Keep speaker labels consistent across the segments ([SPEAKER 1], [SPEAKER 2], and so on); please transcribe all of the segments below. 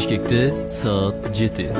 [SPEAKER 1] Bişkek'te saat 7.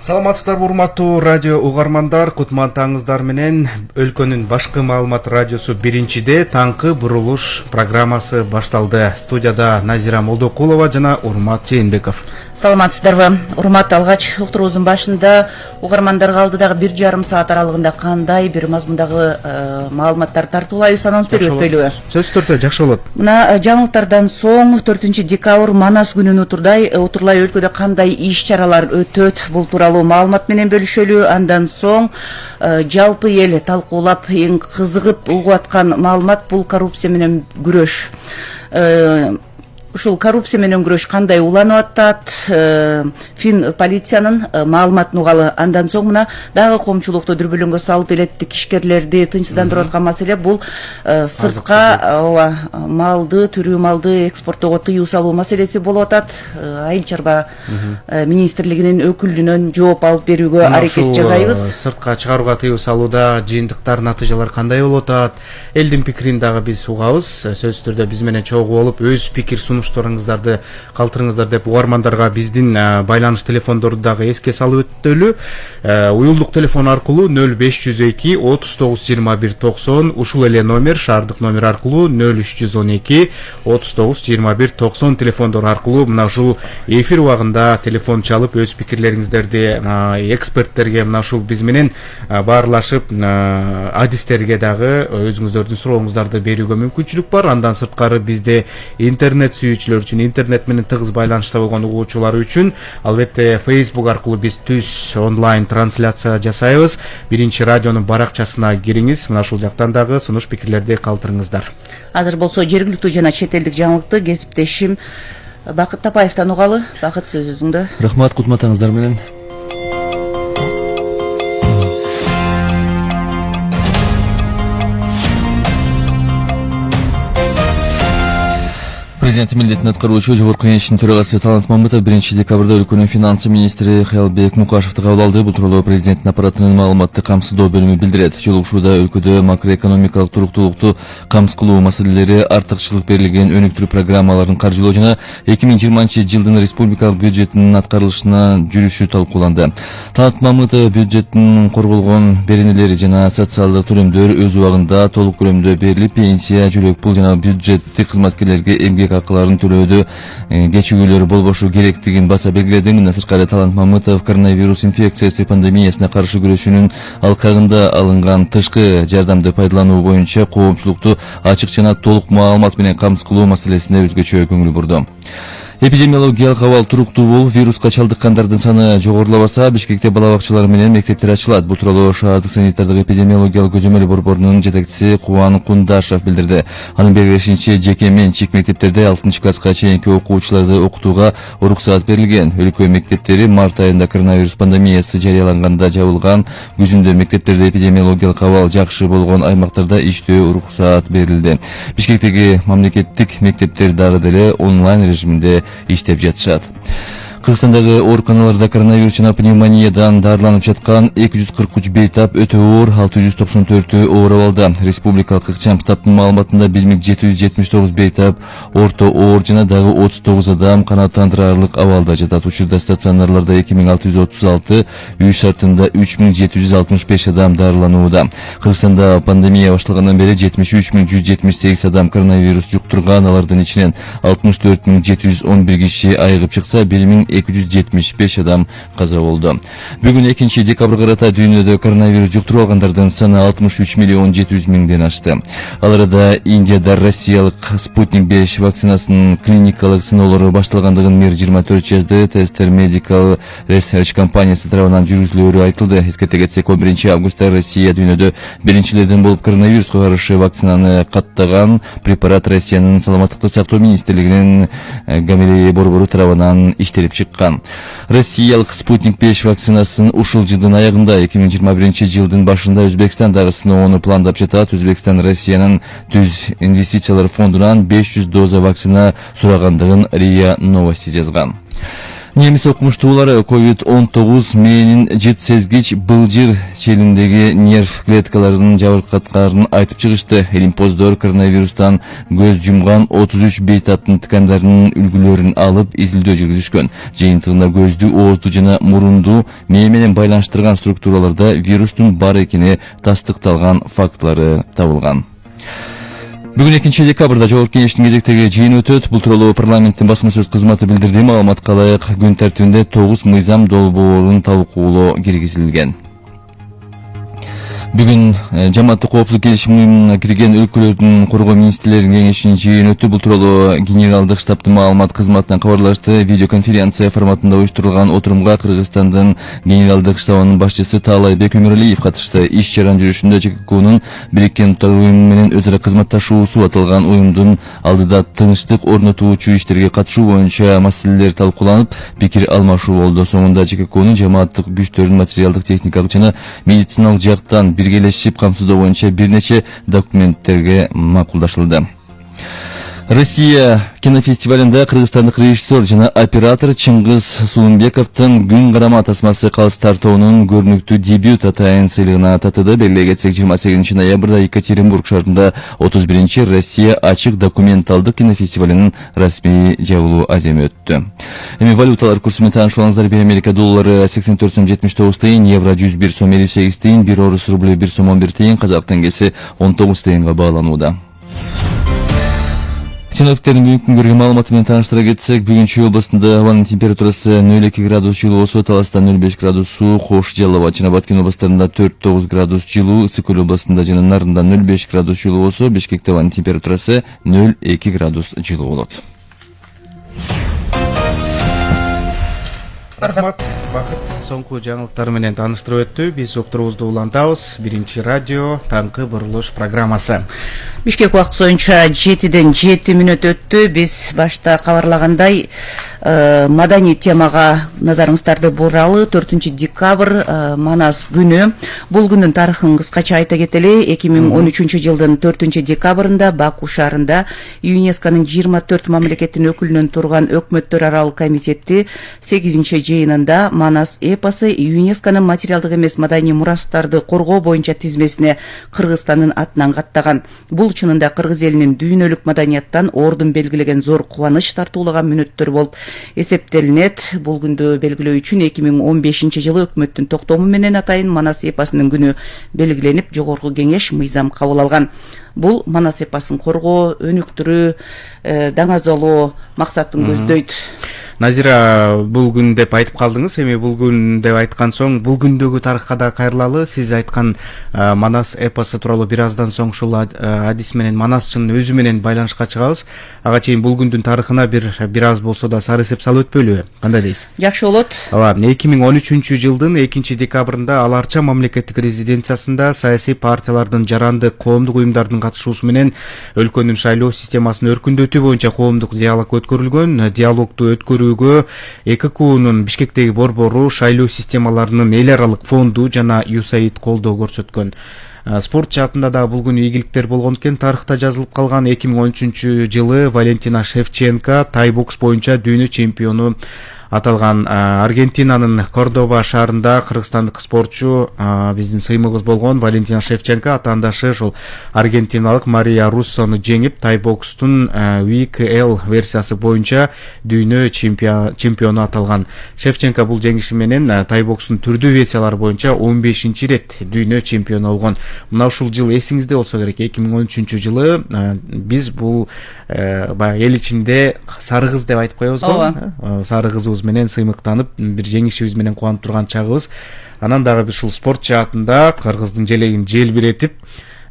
[SPEAKER 2] Саламатсыздарбы урматтуу радио угармандар, кутман таңыңыздар менен өлкөнүн башкы маалымат радиосу биринчиде таңкы бурулуш программасы башталды. Студияда Назира Молдокулова жана Урмат Жээнбеков.
[SPEAKER 3] Саламатсыздарбы. Урмат, алгач уктуруубуздун башында угармандарга алдыдагы 1,5 саат аралыгында кандай бир мазмундагы маалыматтар тартуулайбыз, анонс берип өтпөйлүбү?
[SPEAKER 2] Сөзсүз түрдө жакшы болот.
[SPEAKER 3] Мына жаңылыктардан соң 4-декабрь Манас күнүн утурлай өлкөдө кандай иш-чаралар өтөт, бул тууралуу маалымат менен бөлүшөлү. Андан соң жалпы эл талкуулап эң кызыгып угуп аткан маалымат бул коррупция менен күрөш. Ушул коррупция менен күрөш кандай уланып атат, Фин полициянын маалыматын угалы. Андан соң мына дагы коомчулукту дүрбөлөңгө салып элеттик ишкерлерди тынчсыздандырып аткан маселе бул сыртка малды, тирүү малды экспорттоого тыюу салуу маселеси болуп атат. Айыл чарба министрлигинин өкүлүнөн жооп алып берүүгө аракет жасайбыз.
[SPEAKER 2] Сыртка чыгарууга тыюу салууда жыйынтыктар, натыйжалар кандай болуп атат? Элдин пикирин дагы биз угабыз. Сөзсүз түрдө биз менен чогуу болуп өз пикир сунуштарыңыздарды калтырыңыздар деп угармандарга биздин байланыш телефондорду дагы эске салып өтөлү. Уюлдук телефон аркылуу 0502 39 21 90, ушул эле номер, шаардык номер аркылуу 0312 39 21 90 телефондор аркылуу мына ушул эфир убагында телефон чалып өз пикирлериңиздерди эксперттерге мына ушул биз менен баарлашып адистерге дагы өзүңүздөрдүн сурооңуздарды берүүгө мүмкүнчүлүк бар. Андан сырткары бизде интернет сүйүүчүлөр үчүн, интернет менен тыгыз байланышта болгон угуучулар үчүн албетте Facebook аркылуу биз түз онлайн трансляция жасайбыз. Биринчи радионун баракчасына кириңиз, мына ушул жактан дагы сунуш пикирлерди калтырыңыздар.
[SPEAKER 3] Азыр болсо жергиликтүү жана чет элдик жаңылыкты кесиптешим Бакыт Тапаевтан угалы. Бакыт, сөз өзүңдө.
[SPEAKER 1] Рахмат, кутматаңыздар менен. Президент милдетин аткаруучу Жогорку Кеңештин төрагасы Талант Мамытов 1-декабрда өлкөнүн финансы министри Кыялбек Мукашевди кабыл алды. Бул тууралуу президенттин аппаратынын маалыматты камсыздоо бөлүмү билдирет. Жолугушууда өлкөдө макроэкономикалык туруктуулукту камсыз кылуу маселелери, артыкчылык берилген өнүктүрүү программаларын каржылоо жана 2020-жылдын республикалык бюджетинин аткарылышына жүрүшү талкууланды. Талант Мамытов бюджеттин корголгон беренелери жана социалдык төлөмдөр өз убагында толук көлөмдө берилип, пенсия, жөлөк пул жана бюджеттик кызматкерлерге эмгек акыларын төлөөдө кечигүүлөр болбошу керектигин баса белгиледи. Мындан сырткары Талант Мамытов коронавирус инфекциясы пандемиясына каршы күрөшүүнүн алкагында алынган тышкы жардамды пайдалануу боюнча коомчулукту ачык жана толук маалымат менен камсыз кылуу маселесине өзгөчө көңүл бурду. Эпидемиологиялык абал туруктуу болуп, вируска чалдыккандардын саны жогорулабаса, Бишкекте бала бакчалар менен мектептер ачылат. Бул тууралуу шаардык санитардык эпидемиологиялык көзөмөл борборунун жетекчиси Кубан Кундашев билдирди. Анын белгилешинче, жеке менчик мектептерде 6-класска чейинки окуучуларды окутууга уруксаат берилген. Өлкө мектептери март айында коронавирус пандемиясы жарыяланганда жабылган. Күзүндө мектептерде эпидемиологиялык абал жакшы болгон аймактарда иштөө уруксаат берилди. Бишкектеги мамлекеттик мектептер дагы деле онлайн режиминде иштеп жатышат. Кыргызстандагы ооруканаларда коронавирус жана пневмониядан дарыланып жаткан 243 бейтап өтө оор, 694 ооруп алды. Республикалык ыкчам штабтын маалыматында 1779 бейтап орто оор жана дагы 39 адам канааттандырарлык абалда жатат. Учурда стационарларда 2636, үй шартында 3765 адам дарыланууда. Кыргызстанда пандемия башталгандан бери 73178 адам коронавирус жуктурган. Алардын ичинен 64711 киши айыгып чыкса, 1275 адам каза болду. Бүгүн 2-декабрга карата дүйнөдө коронавирус жуктуруп алгандардын саны 63 миллион 700 миңден ашты. Ал арада Индияда россиялык Спутник 5 вакцинасынын клиникалык сыноолору башталгандыгын Мир 24 жазды. Тесттер Medical Research компаниясы тарабынан жүргүзүлөөрү айтылды. Эскерте кетсек, 1 августта Россия дүйнөдө биринчилерден болуп коронавируска каршы вакцинаны каттаган. Препарат Россиянын саламаттыкты сактоо министрлигинин Гамелея борбору тарабынан иштелип чыккан. Россиялык Спутник 5 вакцинасын ушул жылдын аягында 2021 башында Өзбекстандагы сыноону пландап жатат. Өзбекстан Россиянын түз инвестициялар фондунан 500 доза вакцина сурагандыгын РИА Новости жазган. Немис окумуштуулары COVID-19 мээнин жетсезгич былжыр челиндеги нерв клеткаларынын жабыркаткандарын айтып чыгышты. Элимпоздор коронавирустан көз жумган 33 бейтаптын ткандарынын үлгүлөрүн алып изилдөө жүргүзүшкөн. Жыйынтыгында көздү, оозду жана мурунду мээ менен байланыштырган структураларда вирустун бар экени тастыкталган фактылары табылган. Бүгүн 2 декабрда Жогорку Кеңештин кезектеги жыйыны өтөт. Бул тууралуу парламенттин басма сөз кызматы билдирди. Маалыматка ылайык күн тартибинде 9 мыйзам долбоорун талкуулоо киргизилген. Бүгүн жамааттык коопсуздук келишимине кирген өлкөлөрдүн коргоо министрлеринин кеңешинин жыйыны өтүп, бул тууралуу генералдык штабтын маалымат кызматынан кабарлашты. Видеоконференция форматында уюштурулган отурумга Кыргызстандын генералдык штабынын башчысы Таалайбек Өмүралиев катышты. Иш чаранын жүрүшүндө ЖККнын Бириккен Уттар уюму менен өз ара кызматташуусу аталган уюмдун алдыда тынчтык орнотуучу иштерге катышуу боюнча маселелер талкууланып, пикир алмашуу болду. Соңунда ЖККнын жамааттык күчтөрүн материалдык, техникалык жана медициналык жактан биргелешип камсыздоо боюнча бир нече документтерге макулдашылды. Россия кинофестивалында кыргызстандык режиссер жана оператор Чыңгыз Сулумбековдун Күн карама тасмасы калыс тартуунун көрүнүктүү дебют атайын сыйлыгына татыды. Белгилей кетсек, 28 ноябрда Екатеринбург шаарында 31-чи Россия ачык документалдык кинофестивалынын расмий жабылуу аземи өттү. Эми валюталар курсу менен таанышууларыңыздар: 1 Америка доллары 84 сом 79 тыйын, евро 101 сом 58 тыйын, 1 орус рублю 1 сом 11 тыйын, казак теңгеси 19 тыйынга бааланууда. Синоптиктердин бүгүнкү күнгөргө маалыматы менен тааныштыра кетсек, бүгүн Чүй областында абанын температурасы 0,2 градус жылуу болсо, Таласта 0,5 градус суук, Ош, Жалал Абад жана Баткен областарында 4,9 градус жылуу, Ысык Көл областында жана Нарында 0,5 градус жылуу болсо, Бишкекте абанын температурасы 0,2 градус жылуу болот.
[SPEAKER 2] Рахмат, Бакыт. Соңку жаңылыктар менен тааныштырып өттү. Биз уктуруубузду улантабыз. Биринчи радио таңкы бурулуш программасы.
[SPEAKER 3] Бишкек убакыты боюнча 7ден 7 мүнөт өттү. Биз башта кабарлагандай маданий темага назарыңыздарды буралы. 4 декабрь Манас күнү. Бул күндүн тарыхын кыскача айта кетели. 2013 жылдын 4 декабрында Баку шаарында ЮНЕСКОнун 24 мамлекеттин өкүлүнөн турган өкмөттөр аралык комитети 8 жыйынында Манас эпосы ЮНЕСКОнун материалдык эмес маданий мурастарды коргоо боюнча тизмесине Кыргызстандын атынан каттаган. Бул чынында кыргыз элинин дүйнөлүк маданияттан ордун белгилеген зор кубаныч тартуулаган мүнөттөр болуп эсептелинет. Бул күндү белгилөө үчүн 2015 жылы өкмөттүн токтому менен атайын Манас эпосунун күнү белгиленип, жогорку кеңеш мыйзам кабыл алган. Бул Манас эпосын коргоо, өнүктүрүү, даңазолоо максатын көздөйт.
[SPEAKER 2] Назира, бул күн деп айтып калдыңыз. Эми бул күн деп айткан соң, бул күндөгү тарыхка да кайрылалы. Сиз айткан Манас эпосу тууралуу бир аздан соң ушул адис менен Манасчынын өзү менен байланышка чыгабыз. Ага чейин бул күндүн тарыхына бир аз болсо да сары эсеп салып өтпөйлүбү? Кандай дейсиз?
[SPEAKER 3] Жакшы болот.
[SPEAKER 2] 2013 жылдын 2 декабрында Ал Арча мамлекеттик резиденциясында саясий партиялардын жаранды коомдук уюмдардын катышуусу менен өлкөнүн шайлоо системасын өркүндөтүү боюнча коомдук диалог өткөрүлгөн. Диалогду өткөрүүгө ЭККнун Бишкектеги борбору, шайлоо системаларынын эл аралык фонду жана USAID колдоо көрсөткөн. Спорт жаатында да бул күнү ийгиликтер болгон экен. Тарыхта жазылып калган 2013 жылы Валентина Шевченко тай бокс боюнча дүйнө чемпиону аталган. Аргентинанын Кордоба шаарында кыргызстандык спортчу биздин сыймыгыбыз болгон Валентина Шевченко атаандашы ушул аргентиналык Мария Руссону жеңип, тай бокстун WKL версиясы боюнча дүйнө чемпиону аталган. Шевченко бул жеңиши менен тай бокстун түрдүү версиялары боюнча 15-чи рет дүйнө чемпиону болгон. Мына ушул жыл эсиңизде болсо керек. 2013 жылы биз бул эл ичинде сары кыз деп айтып коебуз го. Сары кызыбыз менен сыймыктанып, бир жеңишибиз менен кубанып турган чагыбыз. Анан дагы ушул спорт жаатында кыргыздын желегин желбиретип,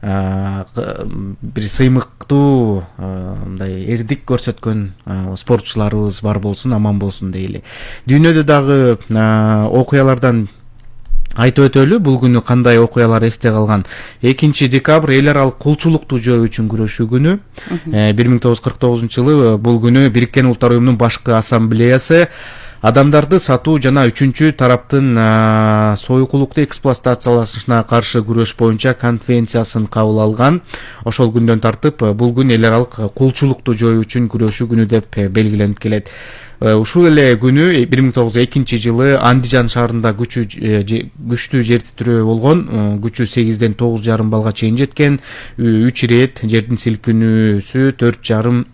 [SPEAKER 2] бир сыймыктуу мындай эрдик көрсөткөн спортчуларыбыз бар болсун, аман болсун дейли. Дүйнөдө дагы окуялардан айтып өтөлү. Бул күнү кандай окуялар эсте калган? 2 декабрь эл аралык кулчулукту жөө үчүн күрөшүү күнү. 1949 жылы бул күнү Бириккен Улуттар уюмунун башкы ассамблеясы адамдарды сатуу жана үчүнчү тараптын союкулукту эксплуатациялашына каршы күрөш боюнча конвенциясын кабыл алган. Ошол күндөн тартып бул күн эл аралык кулчулукту жоюу үчүн күрөшүү күнү деп белгиленип келет. Ушул эле күнү 1902 жылы Андижан шаарында күчтүү жер титирөө болгон. Күчү 8ден 9,5 балга чейин жеткен. 3 ирет жердин силкинүүсү 4,5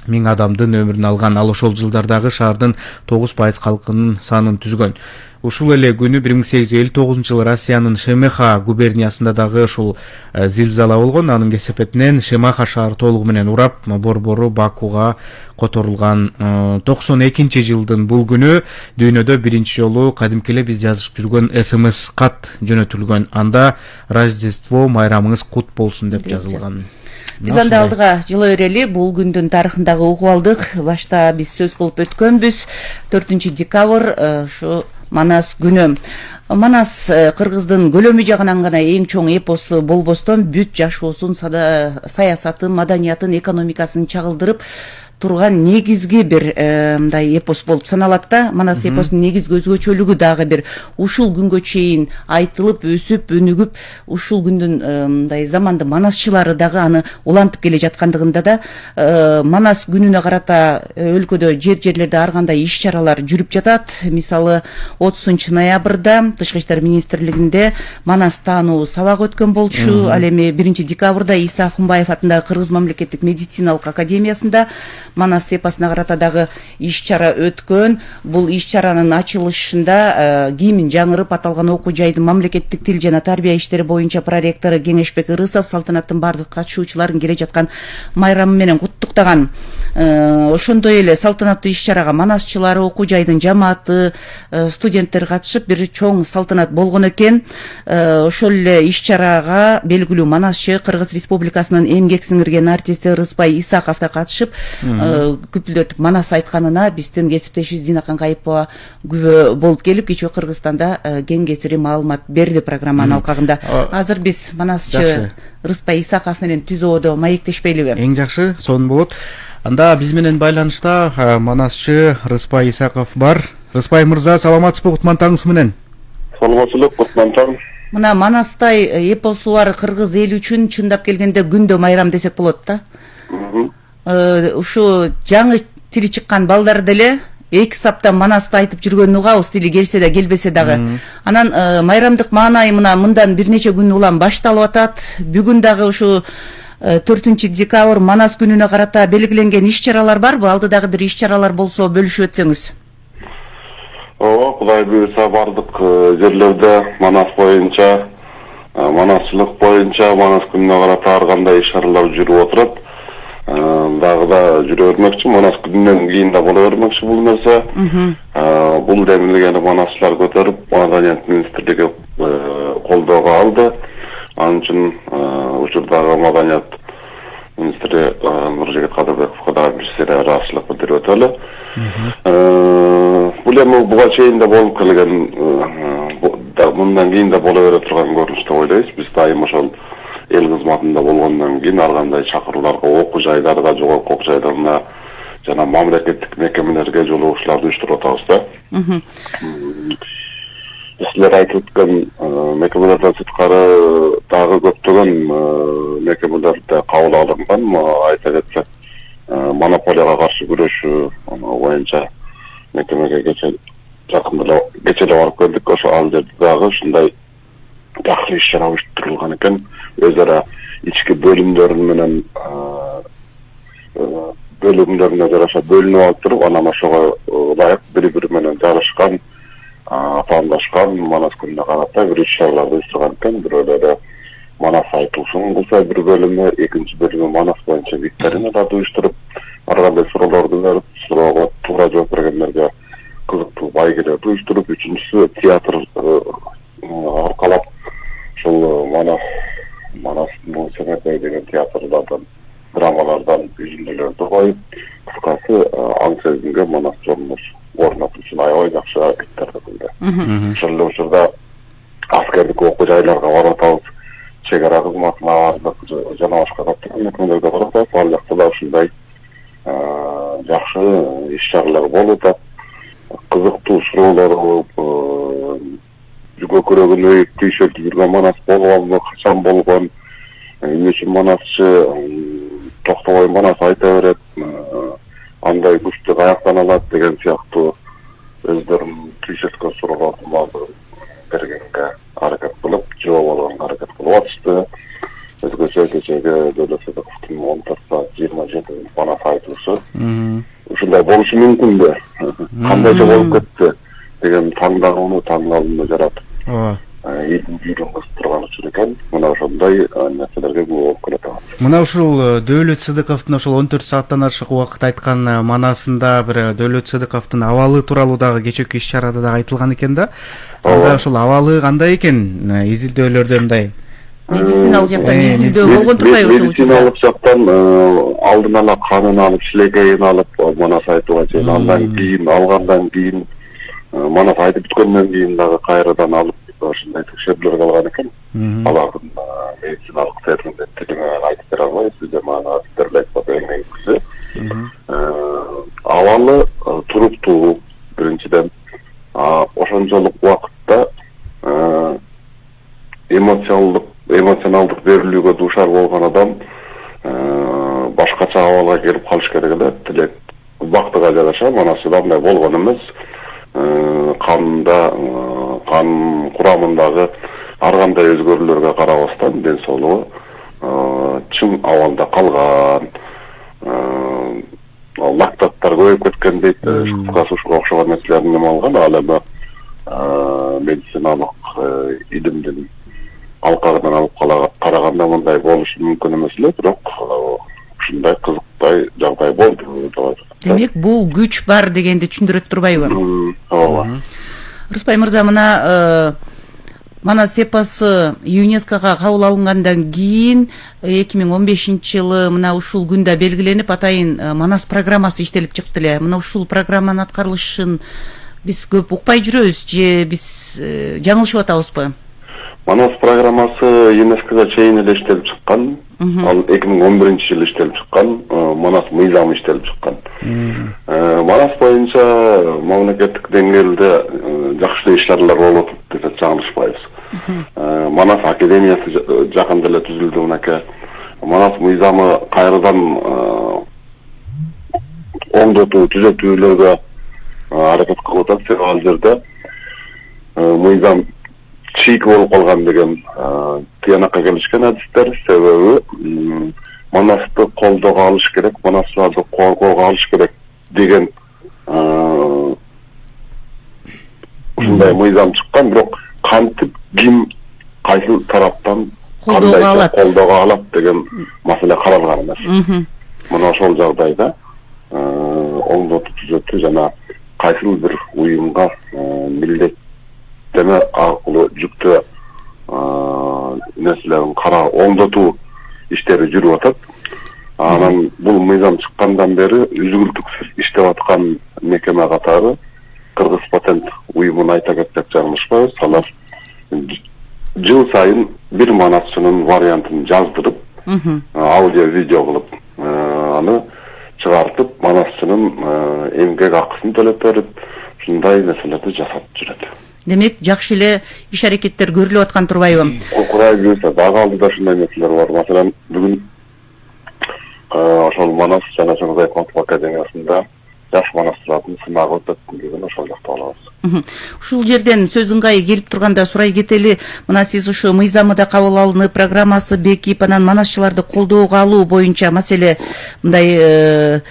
[SPEAKER 2] миң адамдын өмүрүн алган. Ал ошол жылдардагы шаардын 9% калкынын санын түзгөн. Ушул эле күнү 1859 жылы Россиянын Шемаха губерниясында дагы ушул зилзала болгон. Анын кесепетинен Шемаха шаары толугу менен урап, борбору Бакуга которулган. 92 жылдын бул күнү дүйнөдө биринчи жолу кадимки эле биз жазышып жүргөн СМС кат жөнөтүлгөн. Анда Рождество майрамыңыз кут болсун деп жазылган.
[SPEAKER 3] Биз анда алдыга жылы берели бул күндүн тарыхындагы угуп алдык. Башта биз сөз кылып өткөнбүз. 4 декабрь ушу Манас күнү. Манас кыргыздын көлөмү жагынан гана эң чоң эпосу болбостон бүт жашоосун, саясатын, маданиятын, экономикасын чагылдырып турган негизги бир мындай эпос болуп саналат да. Манас эпосунун негизги өзгөчөлүгү дагы бир ушул күнгө чейин айтылып, өсүп, өнүгүп, ушул күндүн мындай заманды манасчылары дагы аны улантып келе жаткандыгында да. Манас күнүнө карата өлкөдө жерлерде ар кандай иш-чаралар жүрүп жатат. Мисалы 30 ноябрда Тышкы иштер министрлигинде Манас таануу сабак өткөн болчу. Ал эми 1 декабрда Иса Акунбаев атындагы Кыргыз мамлекеттик медициналык академиясында Манас эпосуна карата дагы иш-чара өткөн. Бул иш-чаранын ачылышында кийимин жаңырып аталган окуу жайдын мамлекеттик тил жана тарбия иштери боюнча проректору Кеңешбек Ырысов салтанаттын бардык катышуучуларын келе жаткан майрамы менен куттуктаган. Ошондой эле салтанаттуу иш-чарага манасчылар, окуу жайдын жамааты, студенттер катышып бир чоң салтанат болгон экен. Ошол эле иш-чарага белгилүү манасчы Кыргыз Республикасынын эмгек сиңирген артисти Рыспай Исаков да катышып, күпүлдөтүп Манас айтканына биздин кесиптешибиз Динакан Кайыпова күбө болуп келип, кечээ Кыргызстанда кең кесири маалымат берди программанын алкагында. Азыр биз манасчы Рыспай Исаков менен түз ободо маектешпейлиби?
[SPEAKER 2] Эң жакшы, сонун болот. Анда биз менен байланышта манасчы Рыспай Исаков бар. Рыспай мырза, саламатсызбы? Кутман таңыңыз менен.
[SPEAKER 4] Саламатсызбы, кутман таң.
[SPEAKER 3] Мына Манастай эпосу бар кыргыз эли үчүн чындап келгенде күндө майрам десек болот да. Ушу жаңы тили чыккан балдар деле 2 саптан Манасты айтып жүргөнүн угабыз, тили келсе да келбесе дагы. Анан майрамдык маанайы мындан бир нече күн улам башталып атат. Бүгүн дагы ушу 4 декабрь Манас күнүнө карата белгиленген иш-чаралар барбы? Алдыдагы бир иш-чаралар болсо бөлүшүп өтсөңүз.
[SPEAKER 4] Кудай буйруса бардык жерлерде Манас боюнча, манасчылык боюнча Манас күнүнө карата ар кандай иш-чаралар жүрүп отурат. Дагы да жүрө бермекчи, Манас күнүнөн кийин да боло бермекчи бул нерсе. Бул демилгени манасчылар көтөрүп, Маданият министрлиги колдоого алды. Анын үчүн учурдагы Маданият министри Нуржигит Кадырбековго дагы бир сыйра ыраазычылык билдирип өтөлү. Бул эми буга чейин да болуп келген, мындан кийин да боло бере турган көрүнүш деп ойлойбуз. Биз дайым ошол эл кызматында болгондон кийин ар кандай чакырууларга, окуу жайларга, жогорку окуу жайларына жана мамлекеттик мекемелерге жолугушууларды уюштуруп атабыз да. Силер айтып өткөн мекемелерден сырткары дагы көптөгөн мекемелерде кабыл алынган. Айта кетсек, монополияга каршы күрөшүү боюнча мекемеге кечээ эле барып келдик. Ошо ал жерде дагы ушундай жакшы иш-чара уюштурулган экен. Өз ара ички бөлүмдөр менен бөлүмдөрүнө жараша бөлүнүп алып туруп, анан ошого ылайык бири-бири менен жарышкан, атаандашкан Манас күнүнө карата бир иш-чараларды уюштурган экен. Бирөө эле Манас айтылышын кылса бир бөлүмү, экинчи бөлүмү Манас боюнча викториналарды уюштуруп, ар кандай суроолорду берип, суроого туура жооп бергендерге кызыктуу байгелерди уюштуруп, үчүнчүсү театр аркалап ушул Манас Семетей деген театрлардан, драмалардан үзүндүлөрдү коюп, кыскасы аң сезимге Манас жолуңуз орнотуу үчүн аябай жакшы аракеттерди кылды. Ошол эле учурда аскердик окуу жайларга барып атабыз, чек ара кызматына бардык, жана башка катар мекемелерге барып атабыз. Ал жакта да ушундай жакшы иш-чаралар болуп атат. кызыктуу суроолор болуп, жүгө көрөгүн өйүп түйшөлтүп жүргөн Манас болгонбу, качан болгон, эмне үчүн Манасчы, токтобой Манас айта берет, андай күчтү каяктан алат деген сыяктуу өздөрүн түйшөлткөн суроолорду бергенге аракет кылып, жооп алганга аракет кылып атышты. Өзгөчө кечеги Дөөлөт Сыдыковдун 14:27 Манас айтылышы ушундай болушу мүмкүнбү? Кандайча болуп кетти деген таңдаууну жаратып, элдин бүйүрүн кысып турган учур экен. Мына ошондой нерселерге күбө болуп келатабыз.
[SPEAKER 2] Мына ушул Дөөлөт Сыдыковдун ошол 14 сааттан ашык убакыт айткан манасында бир Дөөлөт Сыдыковдун абалы тууралуу дагы кечээки иш-чарада дагы айтылган экен да. Анда ошол абалы кандай экен? Изилдөөлөрдө мындай
[SPEAKER 3] медициналык жактан изилдөө болгон турбайбы ошол учурда?
[SPEAKER 4] Медициналык жактан алдын ала канын алып, шилекейин алып, Манас айтууга чейин, андан кийин алгандан кийин, Манас айтып бүткөндөн кийин дагы кайрадан алып ошондой текшерүүлөр кылган экен. Алардын медициналык сертификаты менен айтып бере албайбыз, бизде мага сиздерге айтпак эң негизгиси. Абалы туруптуу биринчиден, ошончолук убакытта эмоционалдык берилүүгө дуушар болгон адам башкача абалга келип калыш керек эле. Тилек убактыга жараша Манасчыда андай болгон эмес. Канда, кан курамындагы ар кандай өзгөрүүлөргө карабастан ден соолугу чың абалда калган. Лактаттар көбөйүп кеткен дейт, сушуга окшогон нерселердин эме алган, ал эми медициналык илимдин алкагынан алып караганда мындай болушу мүмкүн эмес эле, бирок ушундай кызыктай жагдай болду.
[SPEAKER 3] Демек, бул күч бар дегенди түшүндүрөт турбайбы?
[SPEAKER 4] Ооба.
[SPEAKER 3] Рыспай мырза, мына Манас эпосу ЮНЕСКОга кабыл алынгандан кийин 2015-жылы мына ушул күндө белгиленип, атайын Манас программасы иштелип чыкты эле. Мына ушул программанын аткарылышын биз көп укпай жүрөбүз же биз жаңылышып атабызбы?
[SPEAKER 4] Манас программасы ЮНЕСКОга чейин эле иштелип чыккан. Ал 2011-жылы иштелип чыккан. Манас мыйзамы иштелип чыккан. Манас боюнча мамлекеттик деңгээлде жакшы иш-чаралар болуп атат десек жаңылышпайбыз. Манас академиясы жакында эле түзүлдү мынакей. Манас мыйзамы кайрадан оңдотуу, түзөтүүлөргө аракет кылып атат. Ал жерде мыйзам чийик болуп калган деген тыянакка келишкен адистер. Себеби Манасты колдоого алыш керек, Манастарды коргоого алыш керек деген ушундай мыйзам чыккан. Бирок кантип ким кайсы тараптан кандайча колдоого алат деген маселе каралган эмес. Мына ошол жагдайда оңдотуу түзөтүү жана кайсыл бир уюмга милдеттеме аркылуу жүктөө нерселерин оңдотуу иштери жүрүп атат. Анан бул мыйзам чыккандан бери үзгүлтүксүз иштеп аткан мекеме катары Кыргыз патент уюмун айта кетсек жаңылышпайбыз. Алар жыл сайын бир Манасчынын вариантын жаздырып, аудио видео кылып, аны чыгартып, Манасчынын эмгек акысын төлөп берип, ушундай нерселерди жасап жүрөт. Демек,
[SPEAKER 3] жакшы эле иш-аракеттер көрүлүп аткан турбайбы?
[SPEAKER 4] Курай жүрсө, дагы алдыда ушундай нерселер бар. Маселен, бүгүн ошол Манас жана Чоң Зайконов академиясында жаш Манастардын сынагы өтөт деген ошол жакта алабыз.
[SPEAKER 3] Ушул жерден сөз ыңгайы келип турганда сурай кетели, мына сиз ушу мыйзамыда кабыл алынып, программасы бекип, анан Манасчыларды колдоого алуу боюнча маселе мындай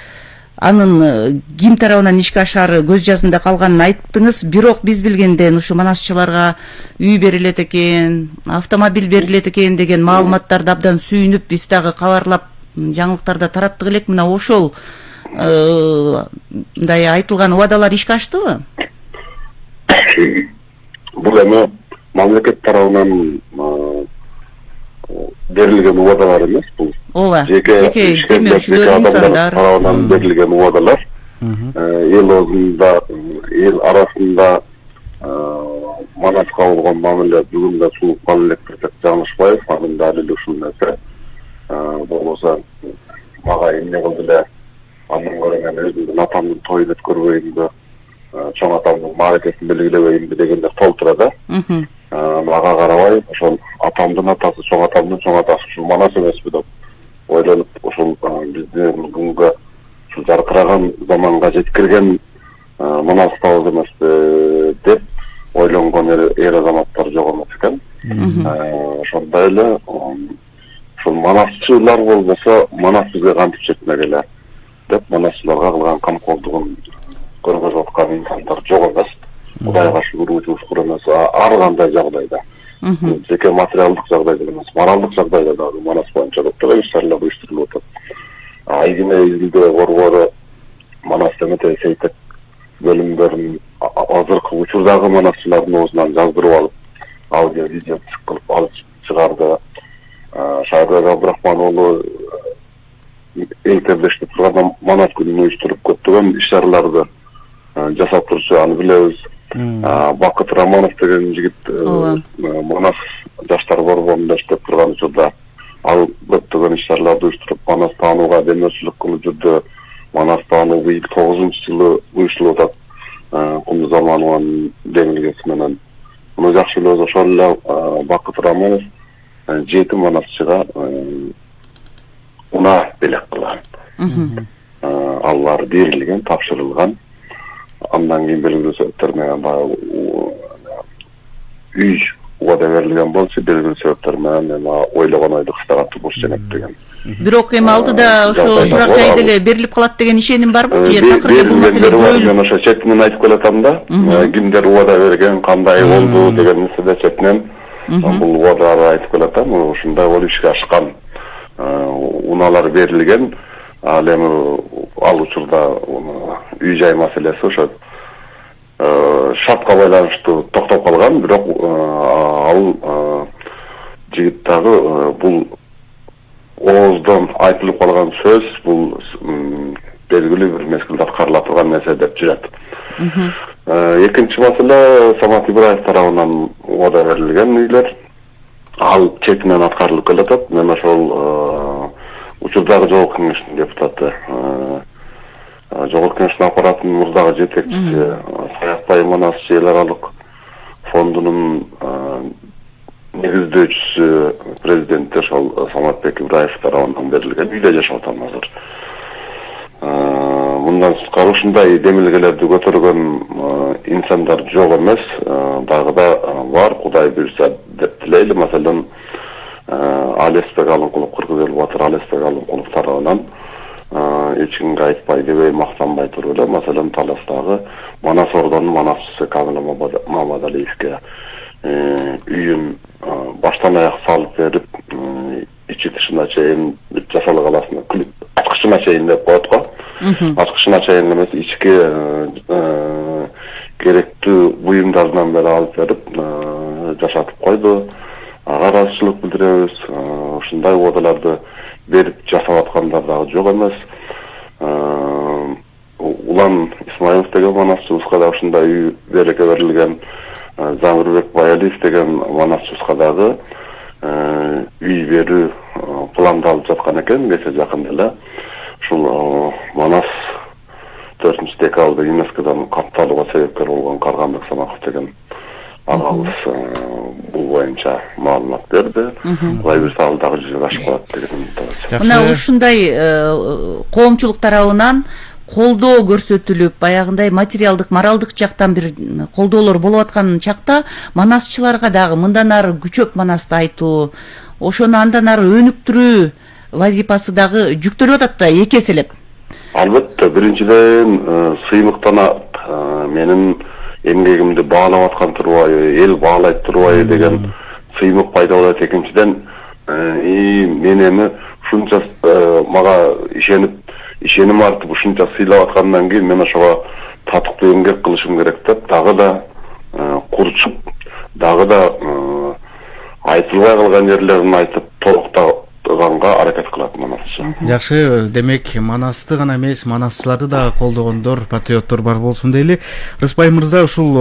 [SPEAKER 3] анын ким тарабынан ишке ашары көз жазымда калганын айттыңыз. Бирок биз билгенден ушу Манасчыларга үй берилет экен, автомобиль берилет экен деген маалыматтарды абдан сүйүнүп, биз дагы кабарлап жаңылыктарда тараттык элек. Мына ошол мындай айтылган убадалар ишке аштыбы?
[SPEAKER 4] Бул эми мамлекет тарабынан берилген убадалар эмес, бул жеке адамдар тарабынан берилген убадалар. Эл өзүндө, эл арасында Манаска болгон мамиле бүгүн да сунуп калып элек десек жаңылышпайбыз. Анын далили ушул нерсе. Болбосо мага эмне кылды эле, андан көрө мен өзүмдүн атамдын тоюн өткөрбөйүнбү чоң атамдын маанилесин белгилебейинби дегендер толтурат. Мага карабай ошол атамдын атасы чоң атамдын чоң атасы ушул Манас эмеспи деп ойлонуп ушул биздин бүгүнкү ушул жаркыраган заманга жеткирген Манас табыз эмеспи деп ойлонгон эр азаматтар жок эмес экен. Ошондой эле ушул манасчылар болбосо Манас бизге кантип жетмек эле деп манасчыларга кылган камкордугун көргөзүп аткан инсандар жок эмес. Кудайга шүгүр учур эмес ар кандай жагдайда. Жеке материалдык жагдайда эмес, моралдык жагдайда дагы Манас боюнча көптөгөн иштерler уюштурулуп атат. Айгине изилдөө борбору Манас эмете сейтек бөлүмдөрүн азыркы учурдагы манасчылардын оозунан жаздырып алып, аудио видео кылып алып чыгарды. Шайбек Абдрахман уулу элтердештип турган Манас күнүн уюштуруп көптөгөн иш-чараларды жасап турчу, аны билебиз. Бакыт Романов деген жигит Манас жаштар борборунда иштеп турган учурда ал көптөгөн иш-чараларды уюштуруп, Манас таанууга демөөрчүлүк кылып жүрдү. Манас таануу быйыл 9-жылы уюштурулуп атат. Кумду Заманованын демилгеси менен. Муну жакшы билебиз. Ошол эле Бакыт Романов 7 манасчыга унаа белек кылган. Алар берилген, тапшырылган. Андан кийин белгилүү себептер менен баягы үй убада берилген болчу, белгилүү себептер менен ойлогон ойду кыстаган турмуш женек деген.
[SPEAKER 3] Бирок эми алдыда ошо турак жайда эле берилип калат деген ишеним барбы? Же такыр бул маселе жоюлуп?
[SPEAKER 4] Мен ошо четинен айтып келатам да. Кимдер убада берген, кандай болду деген нерседе четинен бул убадаларды айтып келатам. Ушундай болуп ишке ашкан. Унаалар берилген. Ал эми ал учурда үй жай маселеси ошо шартка байланыштуу токтоп калган, бирок ал жигит дагы бул ооздон айтылып калган сөз бул белгилүү бир мезгилде аткарыла турган нерсе деп жүрөт. Экинчи маселе Самат Ибраев тарабынан убада берилген үйлөр ал четинен аткарылып келатат. Мен ошол учурдагы жогорку кеңештин депутаты, жогорку кеңештин аппаратынын мурдагы жетекчиси Саякбай Манас эл аралык фондунун негиздөөчүсү президенти ошол Саматбек Ибраев тарабынан берилген үйдө жашап атам азыр. Мындан сырткары ушундай демилгелерди көтөргөн инсандар жок эмес, дагы да бар, Кудай буйрса деп тилейли. Маселен Алеспек Алынкулов, Кыргыз эл батыры Алеспек Алынкулов тарабынан эч кимге айтпай дебей мактанбай туруп эле, маселен Таластагы Манас ордонун манасчысы Камил Мамадалиевке үйүн баштан аяк салып берип, ичи тышына чейин жасала каласына ачкычына чейин деп коет го. Ачкычына чейин эмес, ички керектүү буюмдарынан бери алып берип жашатып койду. Ага ыраазычылык билдиребиз. Ушундай убадаларды берип жасап аткандар дагы жок эмес. Улан Исмаилов деген манасчыбызга да ушундай үй береке берилген. Замирбек Баялиев деген манасчыбызга дагы үй берүү пландалып жаткан экен. Кече жакында эле ушул Манас 4-декабрда ЮНЕСКОдан катталууга себепкер болгон Карганбек Самаков деген агабыз бул боюнча маалымат берди. Кудай буйрса ал дагы жүзөгө ашып калат деген үмүттөбүз.
[SPEAKER 3] Мына ушундай коомчулук тарабынан колдоо көрсөтүлүп, баягындай материалдык, моралдык жактан бир колдоолор болуп аткан чакта манасчыларга дагы мындан ары күчөп манасты айтуу, ошону андан ары өнүктүрүү вазипасы дагы жүктөлүп атат да эки эселеп.
[SPEAKER 4] Албетте, биринчиден сыйлыктанат, менин эмгегимди баалап аткан турбайбы, эл баалайт турбайбы деген сыймык пайда болот. Экинчиден мен эми ушунча мага ишеним артып ушунча сыйлап аткандан кийин мен ошого татыктуу эмгек кылышым керек деп дагы да курчуп, дагы да айтылбай калган жерлерин айтып толуктаганга аракет кылат манасчы.
[SPEAKER 2] Жакшы, демек Манасты гана эмес, манасчыларды да колдогондор, патриоттор бар болсун дейли. Рыспай мырза, ушул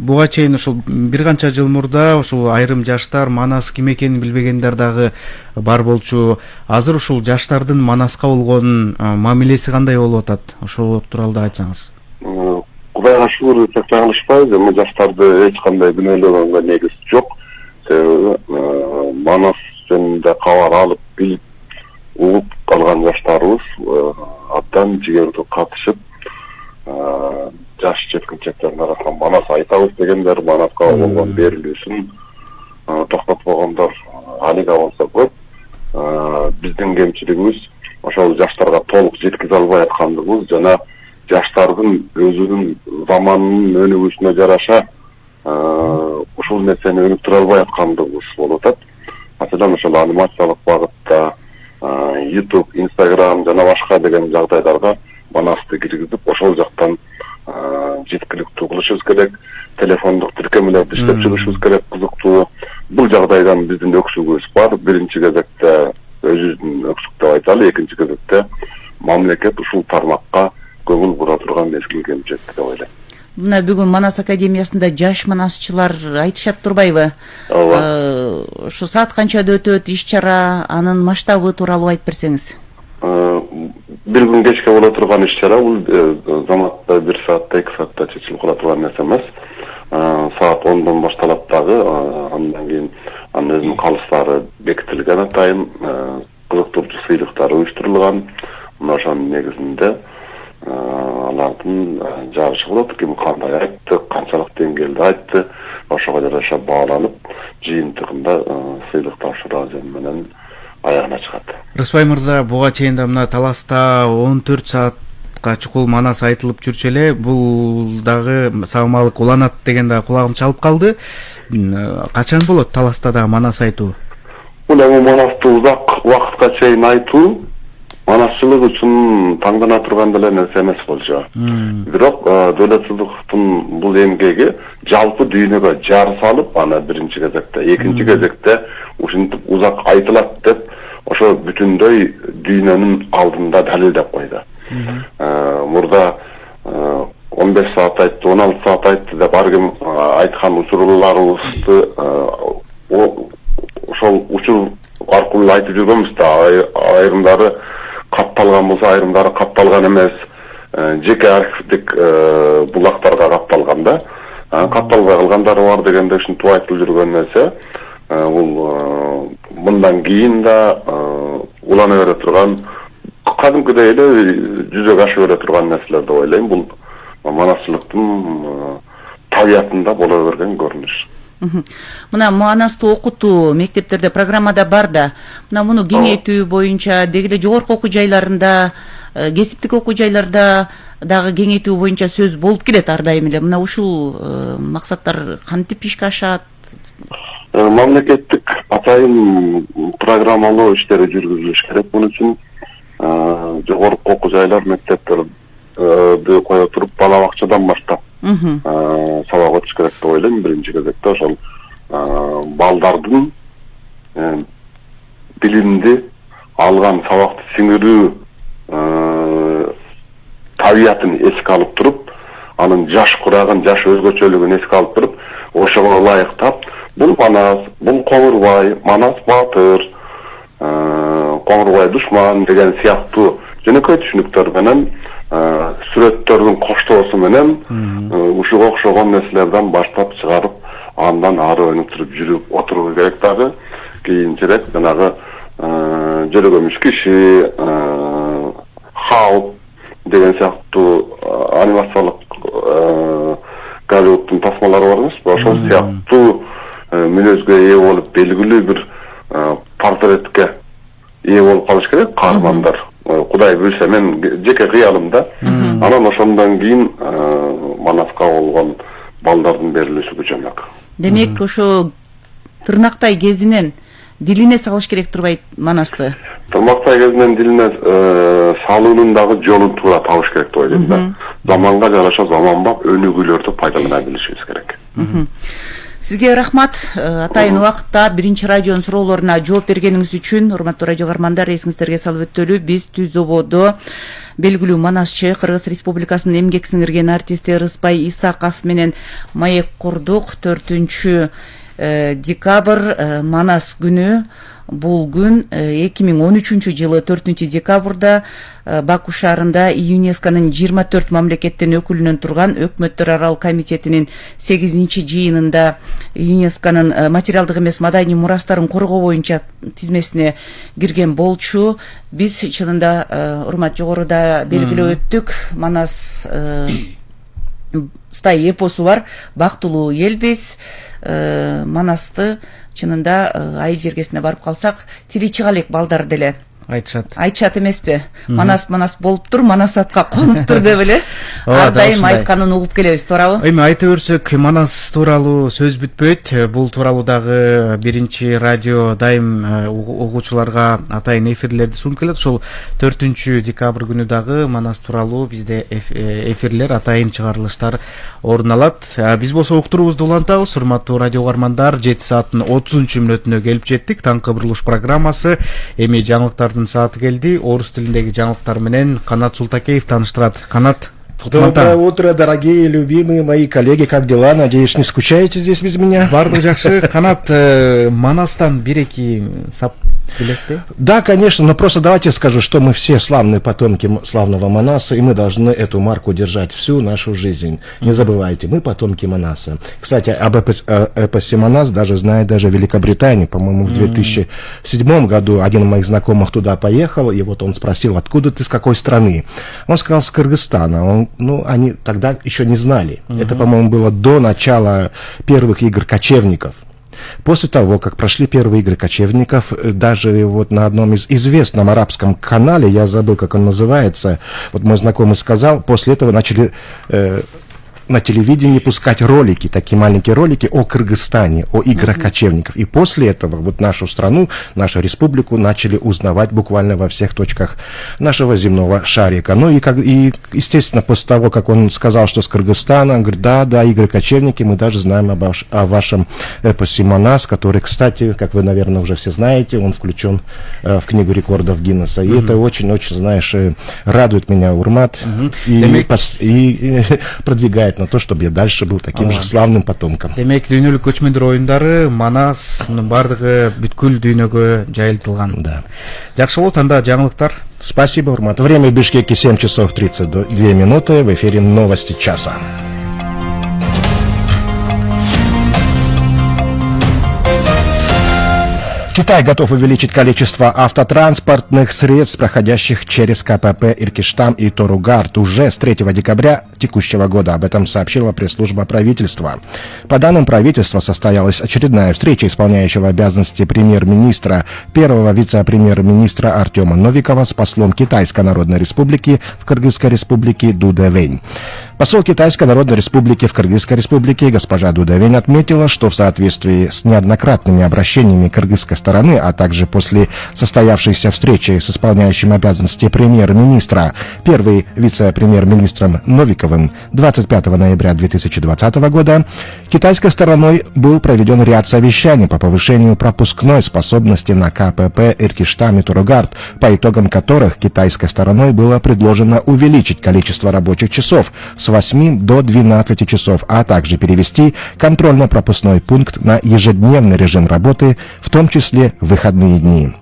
[SPEAKER 2] буга чейин ушул бир канча жыл мурда ушул айрым жаштар Манас ким экенин билбегендер дагы бар болчу. Азыр ушул жаштардын Манаска болгон мамилеси кандай болуп атат? Ошол тууралуу да айтсаңыз.
[SPEAKER 4] Кудайга шүгүр десек жаңылышпайбыз, эми жаштарды эч кандай күнөөлөгөнгө негиз жок. Себеби Манас жөнүндө кабар алып, билип, угуп калган жаштарыбыз абдан жигердүү катышып, жаш жеткинчектердин арасынан Манас айтабыз дегендер, Манаска болгон берилүүсүн токтотпогондор алига болсо көп. Биздин кемчилигибиз ошол жаштарга толук жеткизе албай аткандыгыбыз жана жаштардын өзүнүн заманынын өнүгүүсүнө жараша ушул нерсени өнүктүрө албай аткандыгыбыз болуп атат. Маселен, ошол анимациялык багытта YouTube, Instagram жана башка деген жагдайларга Манасты киргизип, ошол жактан жеткиликтүү кылышыбыз керек. Телефондук тиркемелерди иштеп чыгышыбыз керек, кызыктуу. Бул жагдайдан биздин өксүгүбүз бар. Биринчи кезекте өзүбүздүн өксүк деп айталы, экинчи кезекте мамлекет ушул тармакка көңүл бура турган мезгил келип жетти деп ойлойм.
[SPEAKER 3] Мына бүгүн Манас академиясында жаш манасчылар айтышат турбайбы?
[SPEAKER 4] Ооба.
[SPEAKER 3] Ушу саат канчада өтөт иш-чара, анын масштабы тууралуу айтып берсеңиз.
[SPEAKER 4] Бир күн кечке боло турган иш-чара, бул заматта 1 саатта, 2 саатта чечилип кала турган нерсе эмес. Саат 10дон башталат дагы, андан кийин анын өзүнүн калыстары бекитилген атайын, кызыктырчу сыйлыктар уюштурулган. Мына ошонун негизинде алардын жарышы болот, ким кандай айтты, канчалык деңгээлде айтты, ошого жараша бааланып, жыйынтыгында сыйлык тапшыруу менен аягына чыгат.
[SPEAKER 2] Рыспай мырза, буга чейин да мына Таласта 14 саатка чукул Манас айтылып жүрчү эле, бул дагы саамалык уланат деген да кулагым чалып калды. Качан болот Таласта да Манас айтуу?
[SPEAKER 4] Бул эми Манасты узак убакытка чейин айтуу манасчылык үчүн таңдана турган деле нерсе эмес болчу. Бирок Дөөлөтсүзовдун бул эмгеги жалпы дүйнөгө жар салып, ана биринчи кезекте, экинчи кезекте ушинтип узак айтылат деп, ошо бүтүндөй дүйнөнүн алдында далилдеп койду. Мурда 15 саат айтты, 16 саат айтты деп ар ким айткан учурларыбызды ошол учур аркылуу айтып жүргөнбүз да, айрымдары катталган болсо, айрымдары катталган эмес, жеке архивдик булактарга катталган да, катталбай калгандары бар дегенде ушинтип айтылып жүргөн нерсе. Бул мындан кийин да улана бере турган, кадимкидей эле жүзөгө аша бере турган нерселер деп ойлойм. Бул манасчылыктын табиятында боло берген көрүнүш.
[SPEAKER 3] Мына Манасты окутуу мектептерде программада бар да, мына муну кеңейтүү боюнча деги эле жогорку окуу жайларында, кесиптик окуу жайларда дагы кеңейтүү боюнча сөз болуп келет ар дайым эле. Мына ушул максаттар кантип ишке ашат?
[SPEAKER 4] Мамлекеттик атайын программалоо иштери жүргүзүлүш керек. Бунун үчүн жогорку окуу жайлар, мектептерди кое туруп, бала бакчадан баштап сабак өтүш керек деп ойлойм. Биринчи кезекте ошол балдардын билимди алган, сабакты сиңирүү табиятын эске алып туруп, анын жаш курагын, жаш өзгөчөлүгүн эске алып туруп, ошого ылайыктап, бул Манас, бул Коңурбай, Манас баатыр, Коңурбай душман деген сыяктуу жөнөкөй түшүнүктөр менен, сүрөттөрдүн коштоосу менен ушуга окшогон нерселерден баштап чыгарып, андан ары өнүктүрүп жүрүп отуруу керек. Дагы кийинчерээк жанагы жөлөгөмүш киши, Хаут деген сыяктуу анимациялык Голливудтун тасмалары бар эмеспи? Ошол сыяктуу мүнөзгө ээ болуп, белгилүү бир портретке ээ болуп калыш керек каармандар. Кудай билсе, мен жеке кыялымда. Анан ошондон кийин Манаска болгон балдардын берилүүсү күчөмөк.
[SPEAKER 3] Демек, ошо тырнактай кезинен дилине салыш керек турбайт Манасты?
[SPEAKER 4] Тырнактай кезинен дилине салуунун дагы жолун туура табыш керек деп ойлойм да. Заманга жараша заманбап өнүгүүлөрдү пайдалана билишибиз керек.
[SPEAKER 3] Сизге рахмат. Атайын убакытта биринчи радионун суроолоруна жооп бергениңиз үчүн. Урматтуу радио каармандар, эсиңиздерге салып өтөлү, биз Түз ободо белгилүү манасчы, Кыргыз Республикасынын эмгек сиңирген артисти Рыспай Исаков менен маек курдук. 4- декабрь Манас күнү. Бул күн 2013 жылы 4 декабрда Баку шаарында ЮНЕСКОнун 24 мамлекеттен өкүлүнөн турган өкмөттөр аралык комитетинин 8 жыйынында ЮНЕСКОнун материалдык эмес маданий мурастарын коргоо боюнча тизмесине кирген болчу. Биз чынында урмат жогоруда белгилеп өттүк. Манас стай эпосу бар, бактылуу элбиз. Манасты чынында айыл жергесине барып калсак тили чыга элек балдар деле айтышат эмеспи? Манас болуптур, Манас атка конуптур деп эле ар дайым айтканын угуп келебиз, туурабы?
[SPEAKER 2] Эми айта берсек, Манас тууралуу сөз бүтпөйт. Бул тууралуу дагы биринчи радио дайым угуучуларга атайын эфирлерди сунуп келет. Ошол 4 декабрь күнү дагы Манас тууралуу бизде эфирлер, атайын чыгарылыштар орун алат. Биз болсо уктуруубузду улантабыз. Урматтуу радио угармандар, 7 сааттын 30 мүнөтүнө келип жеттик. Таңкы бурулуш программасы. Эми жаңылыктардын сааты келди. Орус тилиндеги жаңылыктар менен Канат Султакеев таныштырат. Канат.
[SPEAKER 5] Доброе утро, дорогие, любимые мои коллеги. Как дела? Надеюсь, не скучаете здесь без меня?
[SPEAKER 2] Бардык жакшы. Канат, Манастан бир-эки сап билесизби?
[SPEAKER 5] Да, конечно, но просто давайте скажу, что мы все славные потомки славного Манаса, и мы должны эту марку держать всю нашу жизнь. Не забывайте, мы потомки Манаса. Кстати, об эпосе Манас даже знает даже Великобритания. По-моему, в 2007 году один из моих знакомых туда поехал, и вот он спросил, откуда ты, с какой страны? Он сказал, с Кыргызстана. Они тогда еще не знали. Это, по-моему, было до начала первых игр кочевников. После того, как прошли первые игры кочевников, даже вот на одном из известном арабском канале, я забыл, как он называется, вот мой знакомый сказал, после этого начали на телевидении пускать ролики, такие маленькие ролики о Кыргызстане, о играх кочевников. И после этого вот нашу страну, нашу республику начали узнавать буквально во всех точках нашего земного шарика. Ну и естественно, после того, как он сказал, что с Кыргызстана, он говорит, да, игры кочевники, мы даже знаем о вашем эпосе Манас, который, кстати, как вы, наверное, уже все знаете, он включен в книгу рекордов Гиннесса. И это очень-очень, знаешь, радует меня, Урмат, и продвигает на то, чтобы я дальше был таким же славным потомком.
[SPEAKER 2] Демек, дүйнөлүк көчмөндөр оюндары Манастын бардыгы бүткүл дүйнөгө жайылтылган.
[SPEAKER 5] Да.
[SPEAKER 2] Жакшы болот, анда жаңылыктар.
[SPEAKER 5] Спасибо, Урмат. Время в Бишкеке 7 часов 32 минуты. В эфире новости часа. Китай готов увеличить количество автотранспортных средств, проходящих через КПП Иркиштам и Торугарт уже с 3 декабря текущего года. Об этом сообщила пресс-служба правительства. По данным правительства, состоялась очередная встреча исполняющего обязанности премьер-министра, первого вице-премьер-министра Артема Новикова с послом Китайской Народной Республики в Кыргызской Республике Дуда Вэнь. Посол Китайской Народной Республики в Кыргызской Республике госпожа Дуда Вэнь отметила, что в соответствии с неоднократными обращениями кыргызской стороны, а также после состоявшейся встречи с исполняющим обязанности премьер-министра, первый вице-премьер-министром Новиковым 25 ноября 2020 года, китайской стороной был проведен ряд совещаний по повышению пропускной способности на КПП Иркиштам и Торугарт, по итогам которых китайской стороной было предложено увеличить количество рабочих часов с 8 до 12 часов, а также перевести контрольно-пропускной пункт на ежедневный режим работы, в том числе в выходные дни.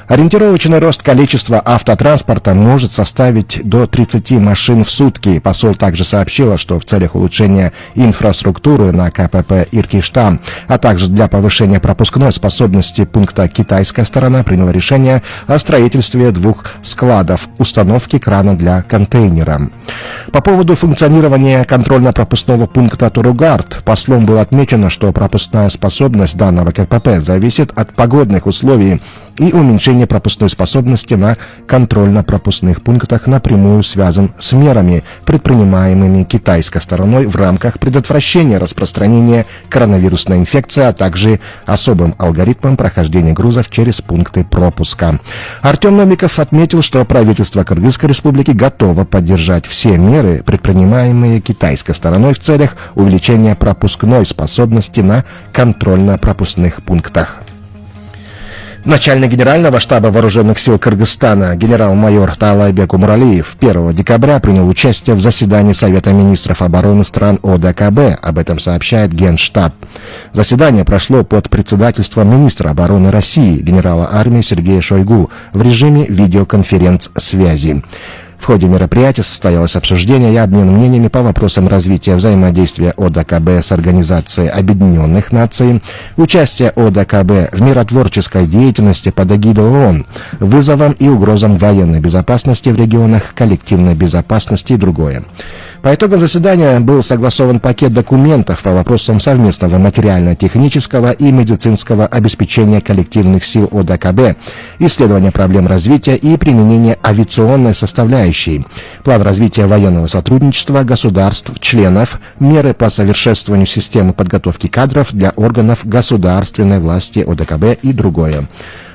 [SPEAKER 5] Ориентировочный рост количества автотранспорта может составить до 30 машин в сутки. Посол также сообщила, что в целях улучшения инфраструктуры на КПП Иркиштам, а также для повышения пропускной способности пункта китайская сторона приняла решение о строительстве 2 складов установки крана для контейнера. По поводу функционирования контрольно-пропускного пункта Торугарт послом было отмечено, что пропускная способность данного КПП зависит от погодных условий, и уменьшение пропускной способности на контрольно-пропускных пунктах напрямую связан с мерами, предпринимаемыми китайской стороной в рамках предотвращения распространения коронавирусной инфекции, а также особым алгоритмом прохождения грузов через пункты пропуска. Артем Новиков отметил, что правительство Кыргызской Республики готово поддержать все меры, предпринимаемые китайской стороной в целях увеличения пропускной способности на контрольно-пропускных пунктах. Начальник Генерального штаба Вооруженных сил Кыргызстана генерал-майор Таалайбек Умуралиев 1 декабря принял участие в заседании Совета министров обороны стран ОДКБ. Об этом сообщает Генштаб. Заседание прошло под председательством министра обороны России, генерала армии Сергея Шойгу, в режиме видеоконференц-связи. В ходе мероприятия состоялось обсуждение и обмен мнениями по вопросам развития взаимодействия ОДКБ с Организацией Объединенных Наций, участие ОДКБ в миротворческой деятельности под эгидой ООН, вызовам и угрозам военной безопасности в регионах, коллективной безопасности и другое. По итогам заседания был согласован пакет документов по вопросам совместного материально-технического и медицинского обеспечения коллективных сил ОДКБ, исследования проблем развития и применения авиационной составляющей, план развития военного сотрудничества государств-членов, меры по совершенствованию системы подготовки кадров для органов государственной власти ОДКБ и другое.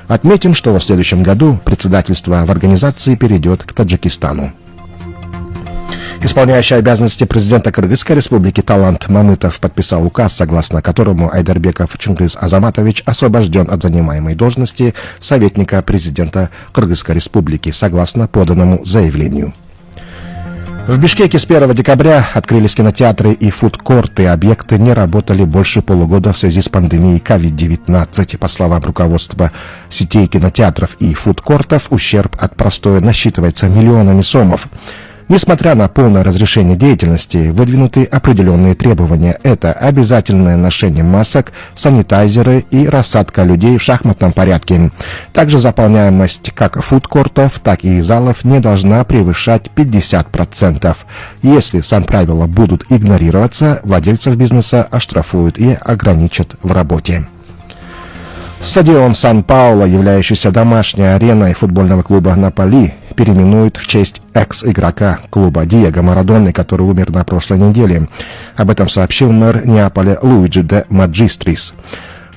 [SPEAKER 5] Отметим, что в следующем году председательство в организации перейдет к Таджикистану. Исполняющий обязанности президента Кыргызской республики Талант Мамытов подписал указ, согласно которому Айдарбеков Чингиз Азаматович освобожден от занимаемой должности советника президента Кыргызской республики, согласно поданному заявлению. В Бишкеке с 1 декабря открылись кинотеатры и фудкорты. Объекты не работали больше полугода в связи с пандемией COVID-19. По словам руководства сетей кинотеатров и фудкортов, ущерб от простоя насчитывается миллионами сомов. Несмотря на полное разрешение деятельности, выдвинуты определенные требования. Это обязательное ношение масок, санитайзеры и рассадка людей в шахматном порядке. Также заполняемость как фудкортов, так и залов не должна превышать 50%. Если санправила будут игнорироваться, владельцев бизнеса оштрафуют и ограничат в работе. Стадион Сан-Пауло, являющийся домашней ареной футбольного клуба «Наполи», переименуют в честь экс-игрока клуба Диего Марадоны, который умер на прошлой неделе. Об этом сообщил мэр Неаполя Луиджи де Маджистрис.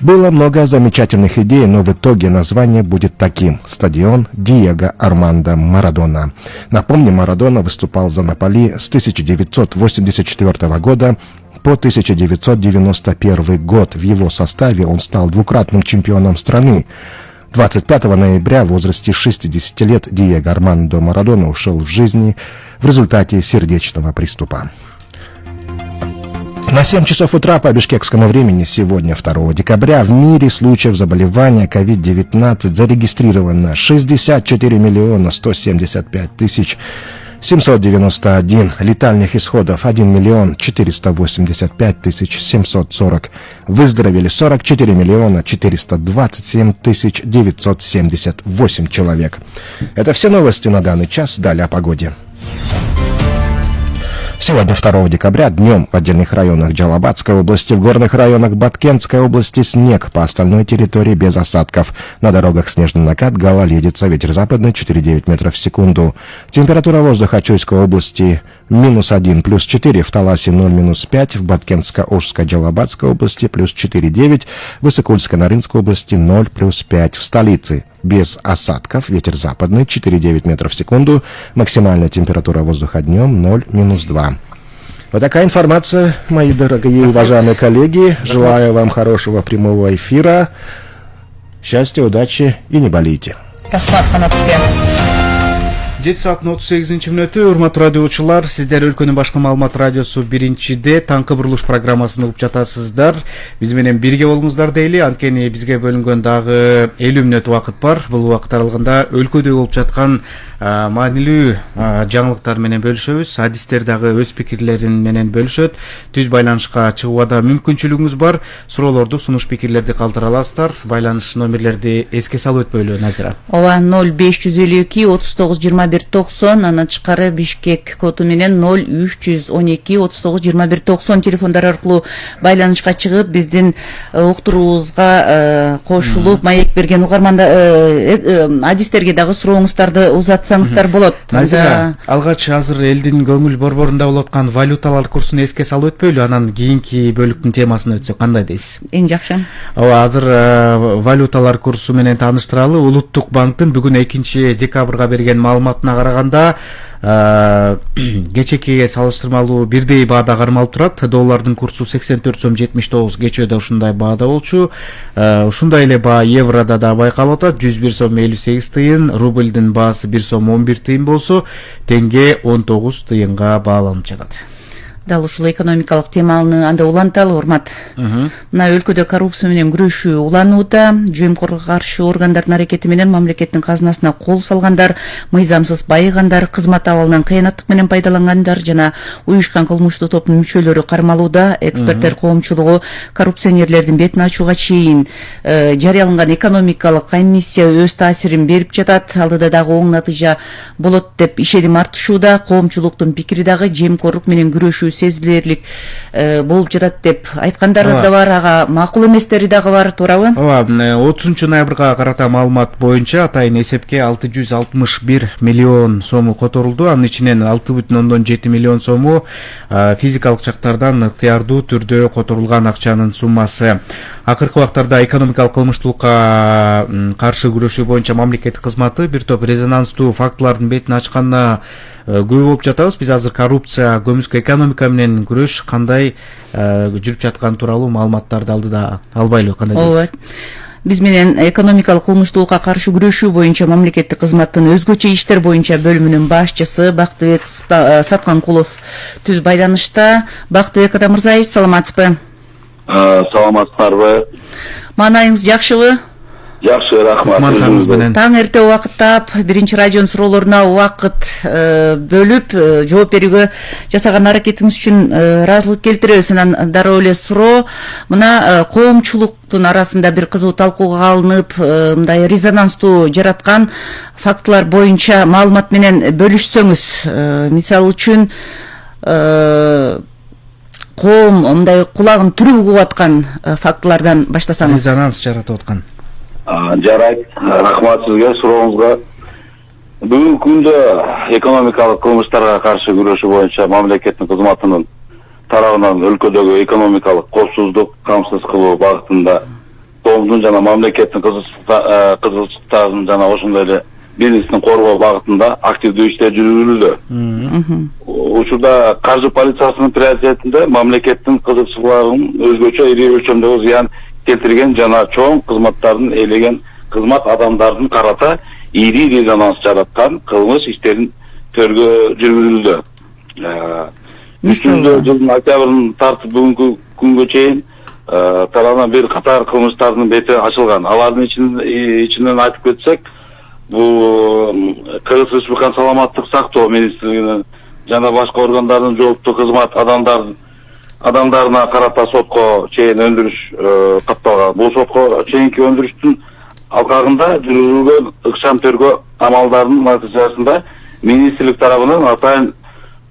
[SPEAKER 5] Было много замечательных идей, но в итоге название будет таким – стадион Диего Армандо Марадона. Напомним, Марадона выступал за Наполи с 1984 года по 1991 год. В его составе он стал двукратным чемпионом страны. 25 ноября в возрасте 60 лет Диего Армандо Марадона ушел в жизнь в результате сердечного приступа. На 7 часов утра по бишкекскому времени сегодня, 2 декабря, в мире случаев заболевания COVID-19 зарегистрировано 64 миллиона 175 тысяч 791, летальных исходов 1 миллион 485 тысяч 740, выздоровели 44 миллиона 427 тысяч 978 человек. Это все новости на данный час. Далее о погоде. Сегодня, 2 декабря, днем в отдельных районах Джалабадской области, в горных районах Баткентской области снег, по остальной территории без осадков. На дорогах снежный накат, гололедица, ветер западный 4,9 метров в секунду. Температура воздуха Чуйской области -1, +4, в Таласе 0, -5, в Баткентско-Ожской Джалабадской области +4,9, в Иссык-Кульско-Нарынской области 0, +5, в столице без осадков, ветер западный 4,9 метров в секунду, максимальная температура воздуха днем 0, -2. Вот такая информация, мои дорогие и уважаемые коллеги. Желаю вам хорошего прямого эфира, счастья, удачи и не болейте.
[SPEAKER 2] Жети сааттын 38-мүнөтү. Урматтуу радиочулар, сиздер өлкөнүн башкы маалымат радиосу биринчиде таңкы бурулуш программасын угуп жатасыздар. Биз менен бирге болуңуздар дейли. Анткени бизге бөлүнгөн дагы 50 мүнөт убакыт бар. Бул убакыт аралыгында өлкөдө болуп жаткан маанилүү жаңылыктар менен бөлүшөбүз. Адистер дагы өз пикирлерин менен бөлүшөт. Түз байланышка чыгууга мүмкүнчүлүгүңүз бар. Суроолорду, сунуш пикирлерди калтыра аласыздар. Байланыш номерлерди эске салып өтпөйлү, Назира.
[SPEAKER 3] Ооба, 0552 39 2190, анан тышкары Бишкек коду менен 0312 39 2190 телефондар аркылуу байланышка чыгып, биздин уктуруубузга кошулуп, маек берген адистерге дагы сурооңуздарды узатсаңыздар болот.
[SPEAKER 2] Назира, алгач азыр элдин көңүл борборунда болуп аткан валюталар курсун эске салып өтпөйлү, анан кийинки бөлүктүн темасына өтсөк кандай дейсиз?
[SPEAKER 3] Эң жакшы.
[SPEAKER 2] Ооба, азыр валюталар курсу менен тааныштыралы. Улуттук банктын бүгүн 2 декабрга берген маалымат маалыматына караганда кечекиге салыштырмалуу бирдей баада кармалып турат. Доллардын курсу 84 сом 79, кечөөдө ушундай баада болчу. Ушундай эле баа еврода да байкалып атат. 101 сом 58 тыйын, рубльдин баасы 1 сом 11 тыйын болсо, теңге 19 тыйынга бааланып жатат.
[SPEAKER 3] Дал ушул экономикалык теманы анда уланталы, урмат. Мына өлкөдө коррупция менен күрөшүү уланууда, жөмкөргө каршы органдардын аракети менен мамлекеттин казынасына кол салгандар, мыйзамсыз байыгандар, кызмат абалынан кыянаттык менен пайдалангандар жана уюшкан кылмыштуу топтун мүчөлөрү кармалууда. Эксперттер коомчулугу коррупционерлердин бетин ачууга чейин жарыяланган экономикалык комиссия өз таасирин берип жатат. Алдыда дагы оң натыйжа болот деп ишеним артышууда. Коомчулуктун пикири дагы жемкорлук менен күрөшүү сезилерлик болуп жатат деп айткандары да бар, ага макул эместери дагы бар, туурабы?
[SPEAKER 2] Ооба, 30 ноябрга карата маалымат боюнча атайын эсепке 661 миллион сому которулду. Анын ичинен 6,7 миллион сому физикалык жактардан ыктыярдуу түрдө которулган акчанын суммасы. Акыркы убактарда экономикалык кылмыштуулукка каршы күрөшүү боюнча мамлекеттик кызматы бир топ резонанстуу фактылардын бетин ачканына көп болуп жатабыз. Биз азыр коррупция, көмүскө экономика менен күрөш кандай жүрүп жатканы тууралуу маалыматтарды алдыда албайлы, кандай дейсиз?
[SPEAKER 3] Биз менен экономикалык кылмыштуулукка каршы күрөшүү боюнча мамлекеттик кызматтын өзгөчө иштер боюнча бөлүмүнүн башчысы Бактыбек Сатканкулов түз байланышта. Бактыбек ата мырзаевич, саламатсызбы?
[SPEAKER 4] Саламатсыздарбы?
[SPEAKER 3] Маанайыңыз жакшыбы?
[SPEAKER 4] Жакшы, рахмат.
[SPEAKER 3] Таң эрте убакыттап биринчи радионун суроолоруна убакыт бөлүп жооп берүүгө жасаган аракетиңиз үчүн ыраазылык келтиребиз. Анан дароо эле суроо, мына коомчулуктун арасында бир кызуу талкууга алынып, мындай резонанстуу жараткан фактылар боюнча маалымат менен бөлүшсөңүз. Мисалы үчүн коом мындай кулагын түрүп угуп аткан фактылардан баштасаңыз.
[SPEAKER 2] Резонанс жаратып аткан.
[SPEAKER 4] Жарайт, рахмат сизге, сурооңузга. Бүгүнкү күндө экономикалык кылмыштарга каршы күрөшүү боюнча мамлекеттин кызматынын тарабынан өлкөдөгү экономикалык коопсуздук камсыз кылуу багытында коомдун жана мамлекеттин кызыкчылыктарын жана ошондой эле бизнестин коргоо багытында активдүү иштер жүргүзүлүүдө. Учурда каржы полициясынын приоритетинде мамлекеттин кызыкчылыктарын өзгөчө ири өлчөмдөгү зыян келтирген жана чоң кызматтарын ээлеген кызмат адамдардын карата ири резонанс жараткан кылмыш иштерин төргө жүргүзүлүүдө. 3-жылдын октябрын тартып бүгүнкү күнгө чейин тарабынан бир катар кылмыштардын бети ачылган. Алардын ичинен айтып кетсек, бул Кыргыз Республикасынын саламаттык сактоо министрлигинин жана башка органдардын жооптуу кызмат адамдарына карата сотко чейин өндүрүш катталган. Бул сотко чейинки өндүрүштүн алкагында жүргүзүлгөн ыкшам тергөө амалдарынын натыйжасында министрлик тарабынан атайын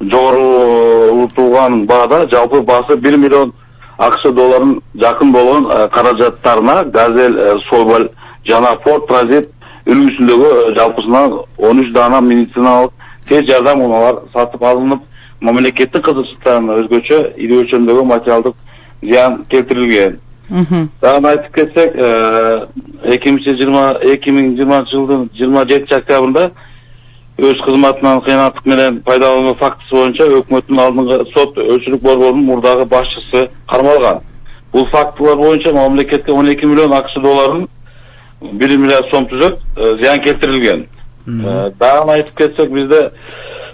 [SPEAKER 4] жогорултулган баада жалпы баасы 1 миллион АКШ долларын жакын болгон каражаттарына Газель, Соболь жана Ford Transit үлгүсүндөгү жалпысынан 13 дана медициналык тез жардам унаалар сатып алынып, мамлекеттин кызыкчылыктарына өзгөчө ири өлчөмдөгү материалдык зыян келтирилген. Дагы айтып кетсек, 2020 жылдын 27 октябрында өз кызматынан кыянаттык менен пайдалануу фактысы боюнча өкмөттүн алдыңкы сот өлчүлүк борборунун мурдагы башчысы кармалган. Бул фактылар боюнча мамлекетке 12 миллион АКШ долларын 1 миллиард сом түзөт зыян келтирилген. Дагы айтып кетсек, бизде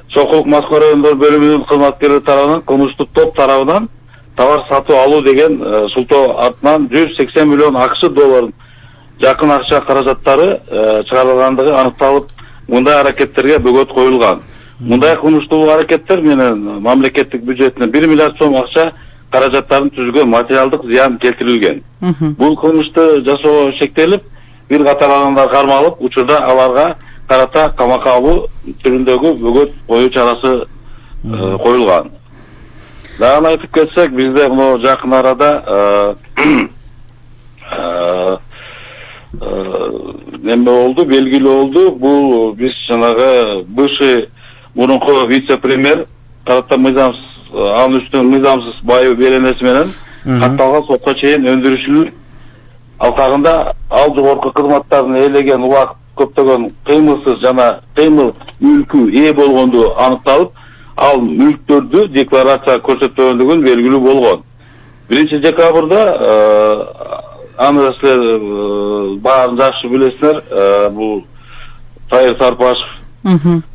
[SPEAKER 4] Чокулук маскараландыруу бөлүмүнүн кызматкерлери тарабынан кылмыштык топ тарабынан товар сатып алуу деген шултоо артынан 180 миллион АКШ долларын жакын акча каражаттары чыгарылгандыгы аныкталып, мындай аракеттерге бөгөт коюлган. Мындай кылмыштуу аракеттер менен мамлекеттик бюджетине 1 миллиард сом акча каражаттарын түзүүгө материалдык зыян келтирилген. Бул кылмышты жасоо шектелип, бир катар адамдар кармалып, учурда аларга карата камакка алуу түрүндөгү бөгөт коюу чарасы коюлган. Дагы айтып кетсек, бизде мына жакын арада неме болду, белгилүү болду. Бул биз жанагы бывший мурунку вице-премьер карата мыйзамсыз, анын үстүнөн мыйзамсыз байы беренеси менен катталган сотко чейин өндүрүшүлүп, алкагында ал жогорку кызматтарын ээлеген убакыт көптөгөн кыймылсыз жана кыймыл
[SPEAKER 6] мүлкү ээ болгондугу аныкталып, ал мүлктөрдү декларация көрсөтпөгөндүгү белгилүү болгон. 1-декабрда аны силер баарын жакшы билесиңер, бул Тайыр Сарпашев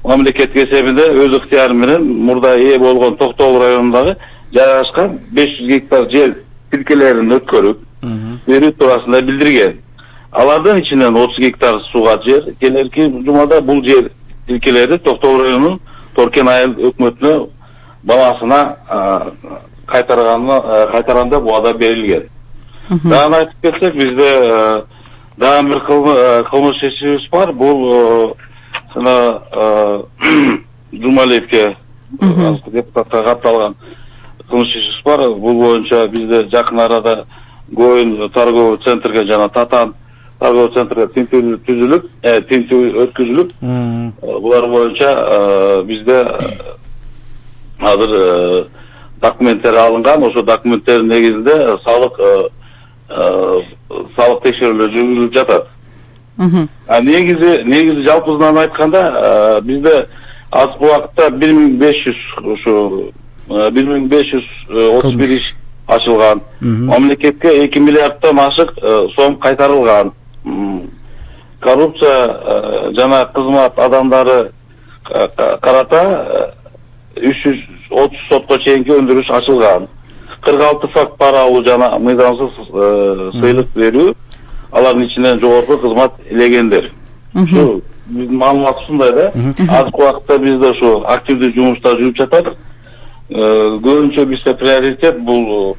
[SPEAKER 6] мамлекеттик эсебинде өз ыктыяры менен мурда ээ болгон Токтогул районундагы жайгашкан 500 гектар жер тилкелерин өткөрүп берүү туурасында билдирген. Алардын ичинен 30 гектар сууга жер келерки жумада бул жер тилкелери Токтогул районунун Торкен айыл өкмөтүнө баласына кайтарганда буада берилген. Дагы айтып кетсек, бизде дагы бир кылмыш ишибиз бар. Бул Жумалиевке депутатка катталган кылмыш ишибиз бар. Бул боюнча бизде жакын арада Гоин торговый центрге жана Татан торговый центрге тинтүү өткүзүлүп, булар боюнча бизде азыр документтер алынган. Ошо документтердин негизинде салык текшерүүлөр жүргүзүлүп жатат. Негизи жалпысынан айтканда бизде азыркы убакытта 1531 иш ачылган. Мамлекетке 2 миллиарддан ашык сом кайтарылган. Коррупция жана кызмат адамдары карата 330 сотко чейинки өндүрүш ачылган. 46 факт пара алуу жана мыйзамсыз сыйлык берүү, алардын ичинен жогорку кызмат илегендер. Ушу биздин маалымат ушундай да. Азыркы убакытта бизде ушу активдүү жумуштар жүрүп жатат. Көбүнчө бизде приоритет бул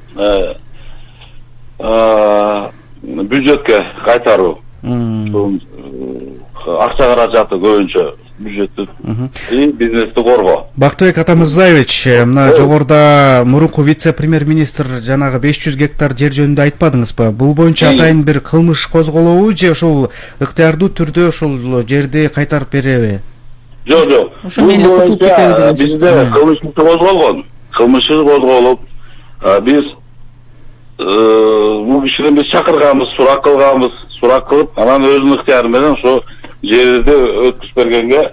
[SPEAKER 6] бюджетке кайтаруу. Акча каражаты көбүнчө бюджеттик и бизнести коргоо.
[SPEAKER 2] Бактыбек Атамырзаевич, мына жогоруда мурунку вице-премьер-министр жанагы 500 гектар жер жөнүндө айтпадыңызбы? Бул боюнча атайын бир кылмыш козголобу же ошол ыктыярдуу түрдө ошол жерди кайтарып береби?
[SPEAKER 6] Жок.
[SPEAKER 3] Ошо менен кутулуп кетеби деген.
[SPEAKER 6] Бизде кылмыш козголгон. Кылмыш козголуп, биз бул кишиден биз чакырганбыз, сурак кылып, анан өзүнүн ыктыяры менен ошо жерди өткүзүп бергенге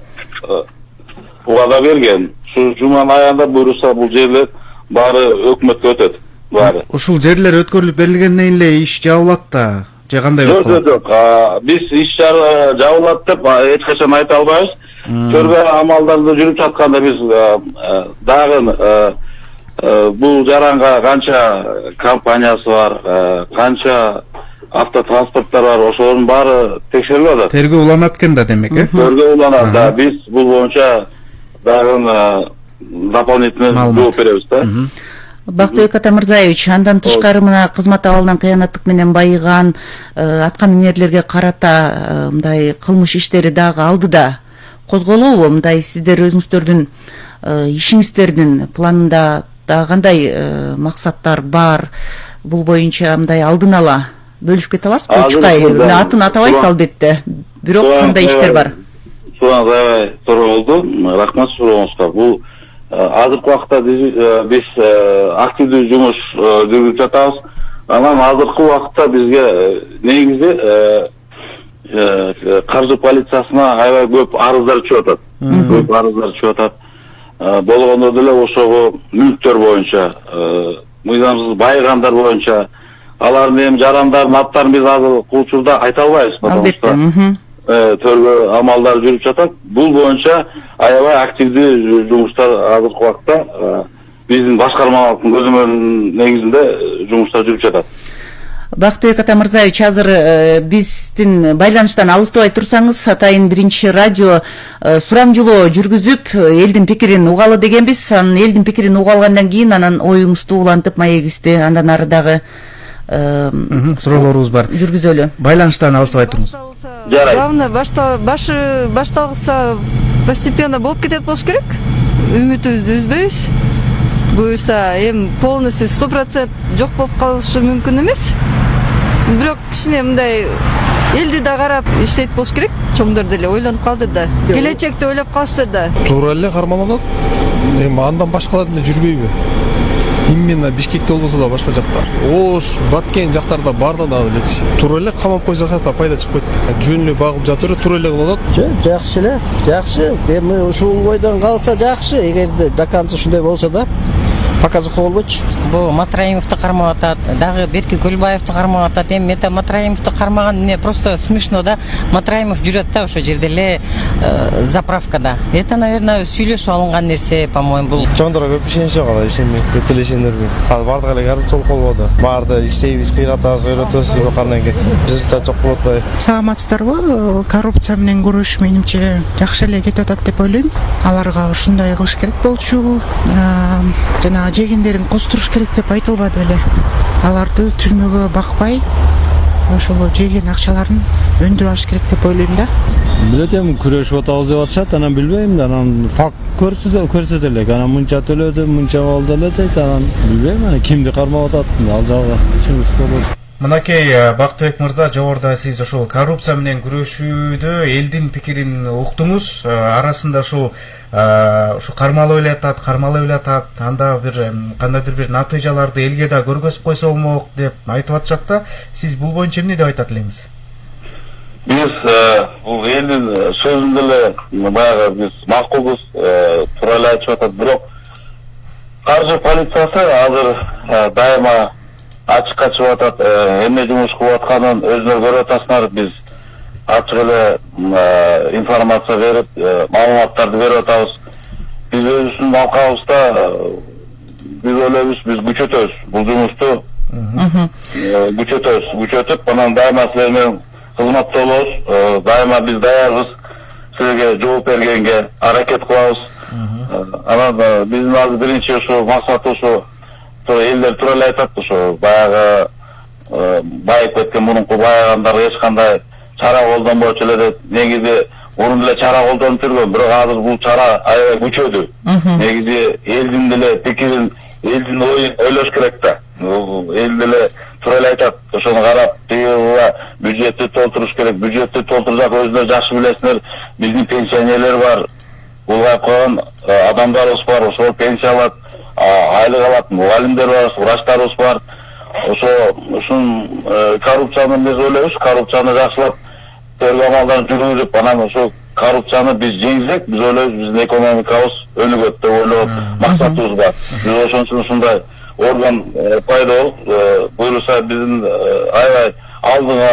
[SPEAKER 6] убада берген. Ушу жуманын аягында буйруса бул жерлер баары өкмөткө өтөт. Баары.
[SPEAKER 2] Ушул жерлер өткөрүлүп берилгенден кийин эле иш жабылат да, же кандай болот?
[SPEAKER 6] Жок. Биз иш жабылат деп эч качан айта албайбыз. Төргө амалдарды жүрүп жатканда биз дагы бул жаранга канча компаниясы бар, канча автотранспорттар бар, ошолордун баары текшерилип атат.
[SPEAKER 2] Тергөө уланат экен да, демек,
[SPEAKER 6] Тергөө уланат да. Биз бул боюнча дагы дополнительный жооп беребиз да.
[SPEAKER 3] Бактыбек Атамырзаевич, андан тышкары мына кызмат абалынан кыянаттык менен байыган атка минерлерге карата мындай кылмыш иштери дагы алдыда козголобу? Мындай сиздер өзүңүздөрдүн ишиңиздердин планында дагы кандай максаттар бар? Бул боюнча мындай алдын ала бөлүшүп кете аласызбы? Учкай атын атабайсыз албетте, бирок кандай иштер бар?
[SPEAKER 6] Сурооңуз аябай туура болду. Рахмат сурооңузга. Бул азыркы убакытта биз активдүү жумуш жүргүзүп жатабыз. Анан азыркы убакытта бизге негизи каржы полициясына аябай көп арыздар чыгып атат. Болгондо деле ошого мүлктөр боюнча, мыйзамсыз байыгандар боюнча, алардын эми жарандардын аттарын биз азыр учурда айта албайбыз.
[SPEAKER 3] Албетте.
[SPEAKER 6] Тергөө амалдар жүрүп жатат. Бул боюнча аябай активдүү жумуштар азыркы убакытта биздин башкармалыктын көзөмөлүнүн негизинде жумуштар жүрүп жатат.
[SPEAKER 3] Бактыбек Атамырзаевич, азыр биздин байланыштан алыстабай турсаңыз, атайын биринчи радио сурамжылоо жүргүзүп, элдин пикирин угалы дегенбиз. Анан элдин пикирин угуп алгандан кийин анан оюңузду улантып, маегибизди андан ары дагы
[SPEAKER 2] суроолорубуз бар.
[SPEAKER 3] Жүргүзөлү.
[SPEAKER 2] Байланыштан алыстабай туруңуз.
[SPEAKER 7] Главное, башталса постепенно болуп кетет болуш керек. Үмүтүбүздү үзбөйбүз. Буюрса, полностью 100% жок болуп калышы мүмкүн эмес. Бирок кичине мындай элди да карап иштейт болуш керек. Чоңдор деле ойлонуп калды да. Келечекти ойлоп калышты да.
[SPEAKER 8] Туура эле кармаланат. Андан башкалар деле жүрбөйбү? именно Бишкекте болбосо да башка жакта. Ош, Баткен жактарда барда дагы элечи. Туура эле камап койсо да пайда чыкпайт. Жөн эле багып жатыр, туура эле кылып атат.
[SPEAKER 9] Жакшы эле, жакшы. Эми ушул бойдон калса жакшы. Эгерде до конца ушундай болсо да показуха болбойчу.
[SPEAKER 10] Бу Матраимовду кармап атат, дагы Берки Көлбаевду кармап атат. Эми мета Матраимовду кармаган мне просто смешно да. Матраимов жүрөт да ошо жерде эле заправкада. Это, наверное, сүйлөшүп алынган нерсе, по-моему, бул.
[SPEAKER 8] Жондорго көп ишенишип калды, ишенбей, көп эле ишендирбей. Ал бардык эле коррупциялык болбоду. Барды иштейбиз, кыйратабыз, өйрөтөбүз, бирок андан кийин результат жок болуп атпайбы.
[SPEAKER 11] Саламатсыздарбы? Коррупция менен күрөш менимче жакшы эле кетип атат деп ойлойм. Аларга ушундай кылыш керек болчу. Жана жегендерин костуруш керек деп айтылбады беле. Аларды түрмөгө бакпай, ошол жеген акчаларын өндүрүп алыш керек деп ойлойм да.
[SPEAKER 12] Билетем, күрөшүп атабыз деп атышат, анан билбейм да, анан факт көрсөтө элек, анан мынча төлөдү, мынча болду эле дейт, анан билбейм, анан кимди кармап атат, ал жагы түшүнүш болот.
[SPEAKER 2] Мынакей Бактыбек мырза, жогоруда сиз ошол коррупция менен күрөшүүдө элдин пикирин уктуңуз. Арасында ушул кармалып эле атат, анда бир кандайдыр бир натыйжаларды элге да көргөзүп койсо болмок деп айтып атышат да. Сиз бул боюнча эмне деп айтат элеңиз?
[SPEAKER 6] Биз бул элдин сөзүндө эле баягы биз макулбуз, туура эле айтып атат, бирок каржы полициясы азыр дайыма ачыкка чыгып атат, эмне жумуш кылып атканын өзүнөр көрүп атасыңар. Биз ачык эле информация берип, маалыматтарды берип атабыз. Биз өзүбүздүн алкабызда биз ойлойбуз, биз күчөтөбүз бул жумушту. Күчөтүп, анан дайыма силер менен кызматта болобуз. Дайыма биз даярбыз силерге жооп бергенге, аракет кылабыз. Анан биздин азыр биринчи ушу максаты ушу элдер туура эле айтат, ушу баягы байып кеткен мурунку байыгандар эч кандай чара колдонбочу эле дейт. Негизи мурун эле чара колдонуп жүргөн, бирок азыр бул чара аябай күчөдү. Негизи элдин деле пикирин, элдин оюн ойлош керек да. Эл деле туура эле айтат, ошону карап, тыйыла бюджетти толтуруш керек. Бюджетти толтурсак өзүнөр жакшы билесиңер, биздин пенсионерлер бар, улгайып койгон адамдарыбыз бар, ошол пенсия алат, айлык алат, мугалимдер бар, врачтарыбыз бар. Ушун коррупцияны биз ойлойбуз, коррупцияны жакшылап тергөө амалдарын жүргүзүп, анан ошол коррупцияны биз жеңсек, биз ойлойбуз биздин экономикабыз өнүгөт деп ойлоп максатыбыз бар. Биз ошон үчүн ушундай орган пайда болуп, буюрса биздин аябай алдыга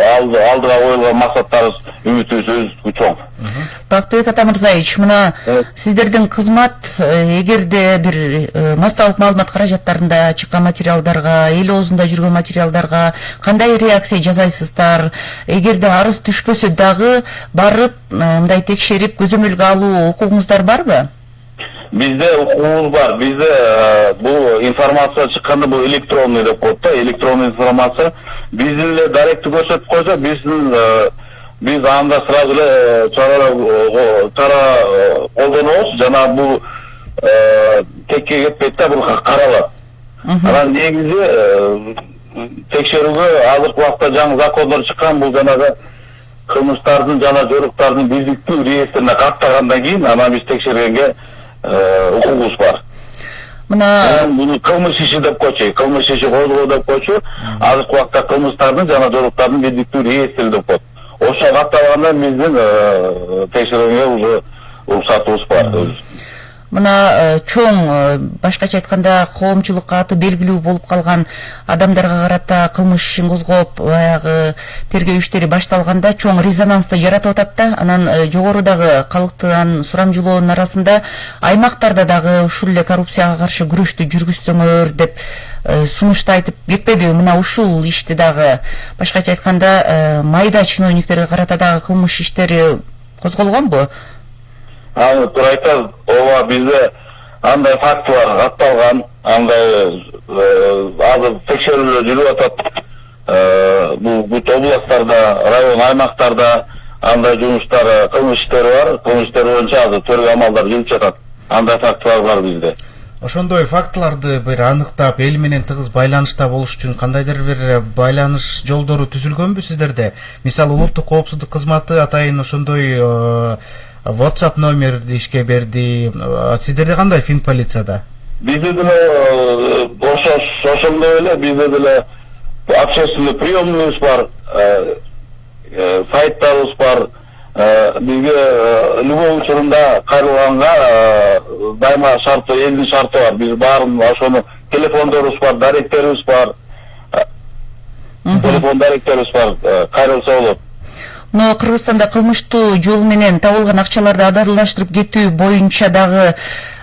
[SPEAKER 6] коюлган максаттарыбыз, үмүтүбүз өз чоң.
[SPEAKER 3] Бактыбек Атамырзаевич, мына сиздердин кызмат эгерде бир массалык маалымат каражаттарында чыккан материалдарга, эл оозунда жүргөн материалдарга кандай реакция жасайсыздар? Эгерде арыз түшпөсө дагы барып мындай текшерип көзөмөлгө алуу укугуңуздар барбы?
[SPEAKER 6] Бизде укугубуз бар. Бизде бул информация чыкканда бул электронный деп коет да, электронный информация. Биз эле даректи көрсөтүп койсо, биз анда сразу эле чара колдонобуз. Жана бул текке кетпейт да, бул каралат. Анан негизи текшерүүгө азыркы убакта жаңы закондор чыккан, бул жанагы кылмыштардын жана жоруктардын биздиктүү реестрине каттагандан кийин анан биз текшергенге укугубуз бар. Мына буну кылмыш иши деп койчу, кылмыш иши козгоо деп койчу. Азыркы убакта кылмыштардын жана жоруктардын биздиктүү реестри деп коет. Ошо катталгандан биздин текшергенге уже уруксатыбыз бар.
[SPEAKER 3] Мына чоң, башкача айтканда, коомчулукка аты белгилүү болуп калган адамдарга карата кылмыш ишин козгоп, баягы тергөө иштери башталганда чоң резонансты жаратып атат да. Анан жогорудагы калктын сурамжылоонун арасында аймактарда дагы ушул эле коррупцияга каршы күрөштү жүргүзсөңөр деп сунушту айтып кетпедиби? Мына ушул ишти дагы, башкача айтканда, майда чиновниктерге карата дагы кылмыш иштери козголгонбу?
[SPEAKER 6] Туура айтасыз. Ооба, бизде андай фактылар катталган, андай азыр текшерүүлөр жүрүп атат. Бул областтарда, район аймактарда андай жумуштар, кылмыш иштери бар. Кылмыш иштери боюнча азыр тергөө амалдары жүрүп жатат. Андай фактылар бар бизде.
[SPEAKER 2] Ошондой фактыларды бир аныктап, эл менен тыгыз байланышта болуш үчүн кандайдыр бир байланыш жолдору түзүлгөнбү сиздерде? Мисалы, улуттук коопсуздук кызматы атайын ошондой WhatsApp номерди ишке берди. Сиздерде кандай Фин полицияда?
[SPEAKER 6] Бизде деле ошондой эле бизде деле общественный приемныйыбыз бар, сайттарыбыз бар. Бизге любой учурунда кайрылганга дайыма шарты, элдин шарты бар. Биз баарын ошону телефондорубуз бар, даректерибиз бар. Телефон даректерибиз бар, кайрылса болот.
[SPEAKER 3] Но Кыргызстанда кылмыштуу жол менен табылган акчаларды адалдаштырып кетүү боюнча дагы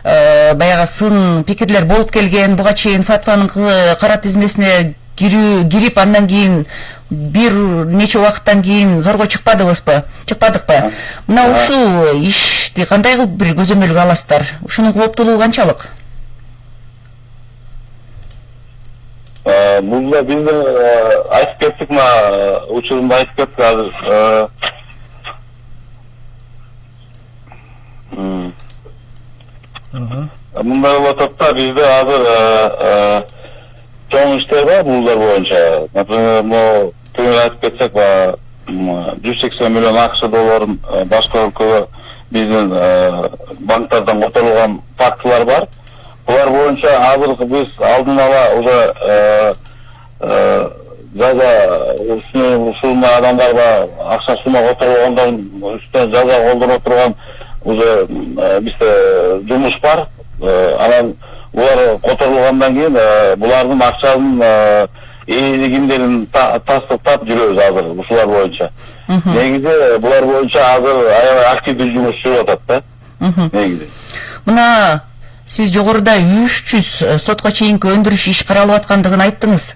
[SPEAKER 3] баягы сын пикирлер болуп келген. Буга чейин фатванын кара тизмесине кирип андан кийин бир нече убакыттан кийин зорго чыкпадыкпы? Мына ушул ишти кандай кылып бир көзөмөлгө аласыздар? Ушунун кооптуулугу канчалык?
[SPEAKER 6] Бузда бизде айтып кеттик, мына учурунда айтып кеттик азыр. Мындай болуп атат да, бизде азыр чоң иштер бар буздар боюнча. Например, могу төмөн айтып кетсек, 180 миллион АКШ долларын башка өлкөгө биздин банктардан которулган фактылар бар. Булар боюнча азыркы биз алдын ала уже жаза ушундай адамдарга акча сума которулгандардын үстүнө жаза колдоно турган уже бизде жумуш бар. Анан булар которулгандан кийин булардын акчанын ээлигиндерин тастыктап жүрөбүз азыр ушулар боюнча. Негизи булар боюнча азыр аябай активдүү жумуш жүрүп атат да. Негизи.
[SPEAKER 3] Мына сиз жогоруда 300 сотко чейинки өндүрүш иш каралып аткандыгын айттыңыз.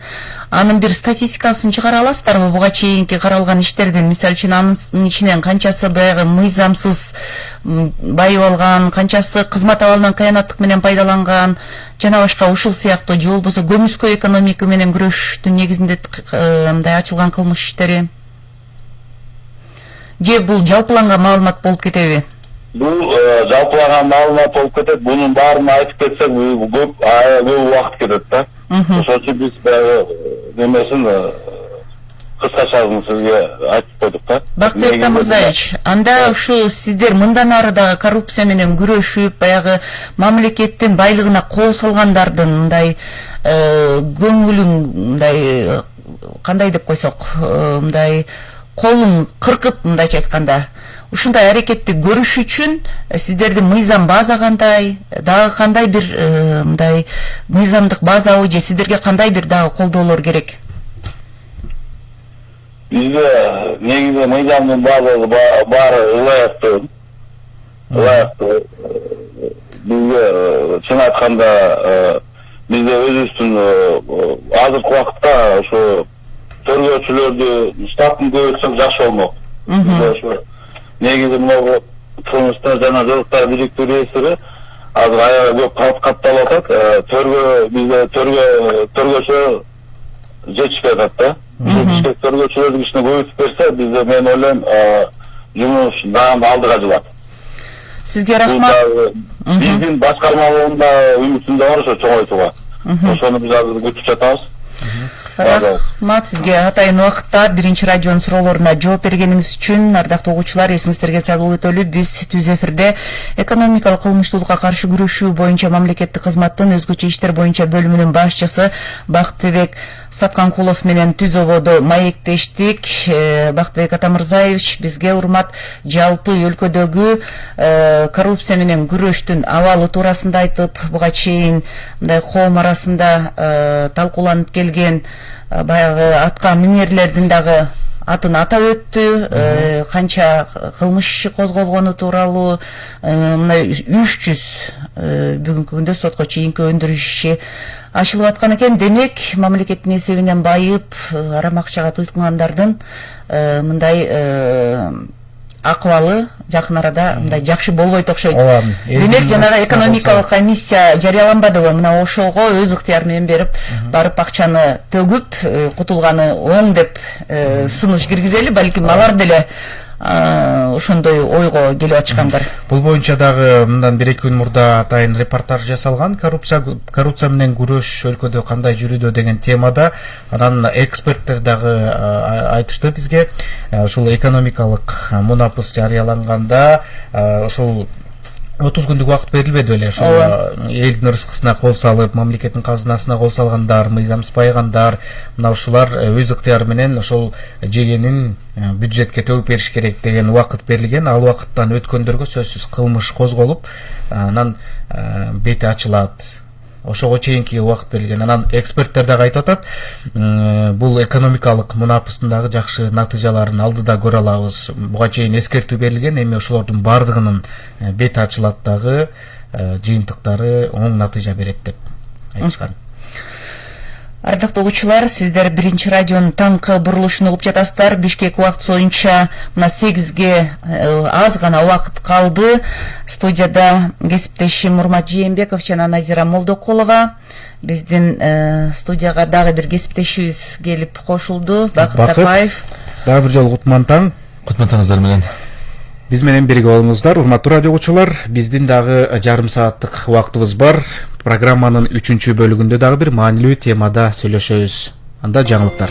[SPEAKER 3] Анын бир статистикасын чыгара аласыздарбы буга чейинки каралган иштердин? Мисалы үчүн анын ичинен канчасы баягы мыйзамсыз байып алган, канчасы кызмат абалынан кыянаттык менен пайдаланган, жана башка ушул сыяктуу же болбосо көмүскө экономика менен күрөштүн негизинде мындай ачылган кылмыш иштери? Же бул жалпыланган маалымат болуп кетеби?
[SPEAKER 6] Бул жалпылаган маалымат болуп кетет. Бунун баарын айтып кетсек көп убакыт кетет да. Ошон үчүн биз немесин кыскача сизге айтып койдук да.
[SPEAKER 3] Бактыбек Тамырзаевич, анда ушу сиздер мындан ары дагы коррупция менен күрөшүп, баягы мамлекеттин байлыгына кол салгандардын мындай көңүлүн мындай кандай деп койсок, мындай колун кыркып мындайча айтканда ушундай аракетти көрүш үчүн сиздердин мыйзам база кандай, дагы кандай бир мындай мыйзамдык базабы же сиздерге кандай бир дагы колдоолор керек?
[SPEAKER 6] Бизде негизи мыйзамдын базасы баары ылайыктуу. Бизге чын айтканда бизде өзүбүздүн азыркы убакытта ошо төргөөчүлөрдү штатын көбөйтсөк жакшы болмок. Негизи могу кылмышта жана жылыктар бириктүү реестри азыр аябай көп катталып атат. Бизде төргөөчү жетишпей атат да. Төргөөчүлөрдүн ишине көбөйтүп берсе, бизде мен ойлойм жумуш дагы алдыга жылат.
[SPEAKER 3] Сизге рахмат.
[SPEAKER 6] Биздин башкармалыгында үмүтүм да бар ошо чоңойтууга. Ошону биз азыр күтүп жатабыз.
[SPEAKER 3] Рахмат сизге атайын убакытта биринчи радионун суроолоруна жооп бергениңиз үчүн. Ардактуу угуучулар, эсиңиздерге салып өтөлү, биз түз эфирде экономикалык кылмыштуулукка каршы күрөшүү боюнча мамлекеттик кызматтын өзгөчө иштер боюнча бөлүмүнүн башчысы Бактыбек Сатканкулов менен түз ободо маектештик. Бактыбек Атамырзаевич бизге урмат жалпы өлкөдөгү коррупция менен күрөштүн абалы туурасында айтып, буга чейин мындай коом арасында талкууланып келген баягы атка минерлердин дагы атын атап өттү. Канча кылмыш иши козголгону тууралуу, мына 300 бүгүнкү күндө сотко чейинки өндүрүш иши ачылып аткан экен. Демек, мамлекеттин эсебинен байып, арам акчага туйкунгандардын мындай акыбалы жакын арада мындай жакшы болбойт окшойт. Демек, жанагы экономикалык комиссия жарыяланбадыбы? Мына ошого өз ыктыяры менен берип, барып акчаны төгүп, кутулганы оң деп сунуш киргизели, балким алар деле ошондой ойго келип атышкандар.
[SPEAKER 2] Бул боюнча дагы мындан 1-2 күн мурда атайын репортаж жасалган. Коррупция менен күрөш өлкөдө кандай жүрүүдө деген темада. Анан эксперттер дагы айтышты бизге. Ушул экономикалык мунапыс жарыяланганда ушул 30 күндүк убакыт берилбеди беле ошо элдин ырыскысына кол салып, мамлекеттин казынасына кол салгандар, мыйзамсыз байыгандар, мына ушулар өз ыктыяры менен ошол жегенин бюджетке төгүп бериш керек деген убакыт берилген. Ал убакыттан өткөндөргө сөзсүз кылмыш козголуп, анан бети ачылат. Ошого чейинки убакыт берилген. Анан эксперттер дагы айтып атат, бул экономикалык мунапыстын дагы жакшы натыйжаларын алдыда көрө алабыз. Буга чейин эскертүү берилген, эми ошолордун бардыгынын бети ачылат дагы, жыйынтыктары оң натыйжа берет деп айтышкан.
[SPEAKER 3] Ардактуу угуучулар, сиздер Биринчи радионун таңкы бурулушун угуп жатасыздар. Бишкек убакыты боюнча мына 8ге аз гана убакыт калды. Студияда кесиптешим Урмат Жээнбеков жана Назира Молдокулова. Биздин студияга дагы бир кесиптешибиз келип кошулду. Бакыт Тапаев.
[SPEAKER 2] Дагы бир жолу кутман таң.
[SPEAKER 1] Кутман таңыңыздар менен.
[SPEAKER 2] Биз менен бирге болуңуздар, урматтуу радио угуучулар. Биздин дагы жарым сааттык убактыбыз бар. Программанын 3-чү бөлүгүндө дагы бир маанилүү темада сүйлөшөбүз. Анда жаңылыктар.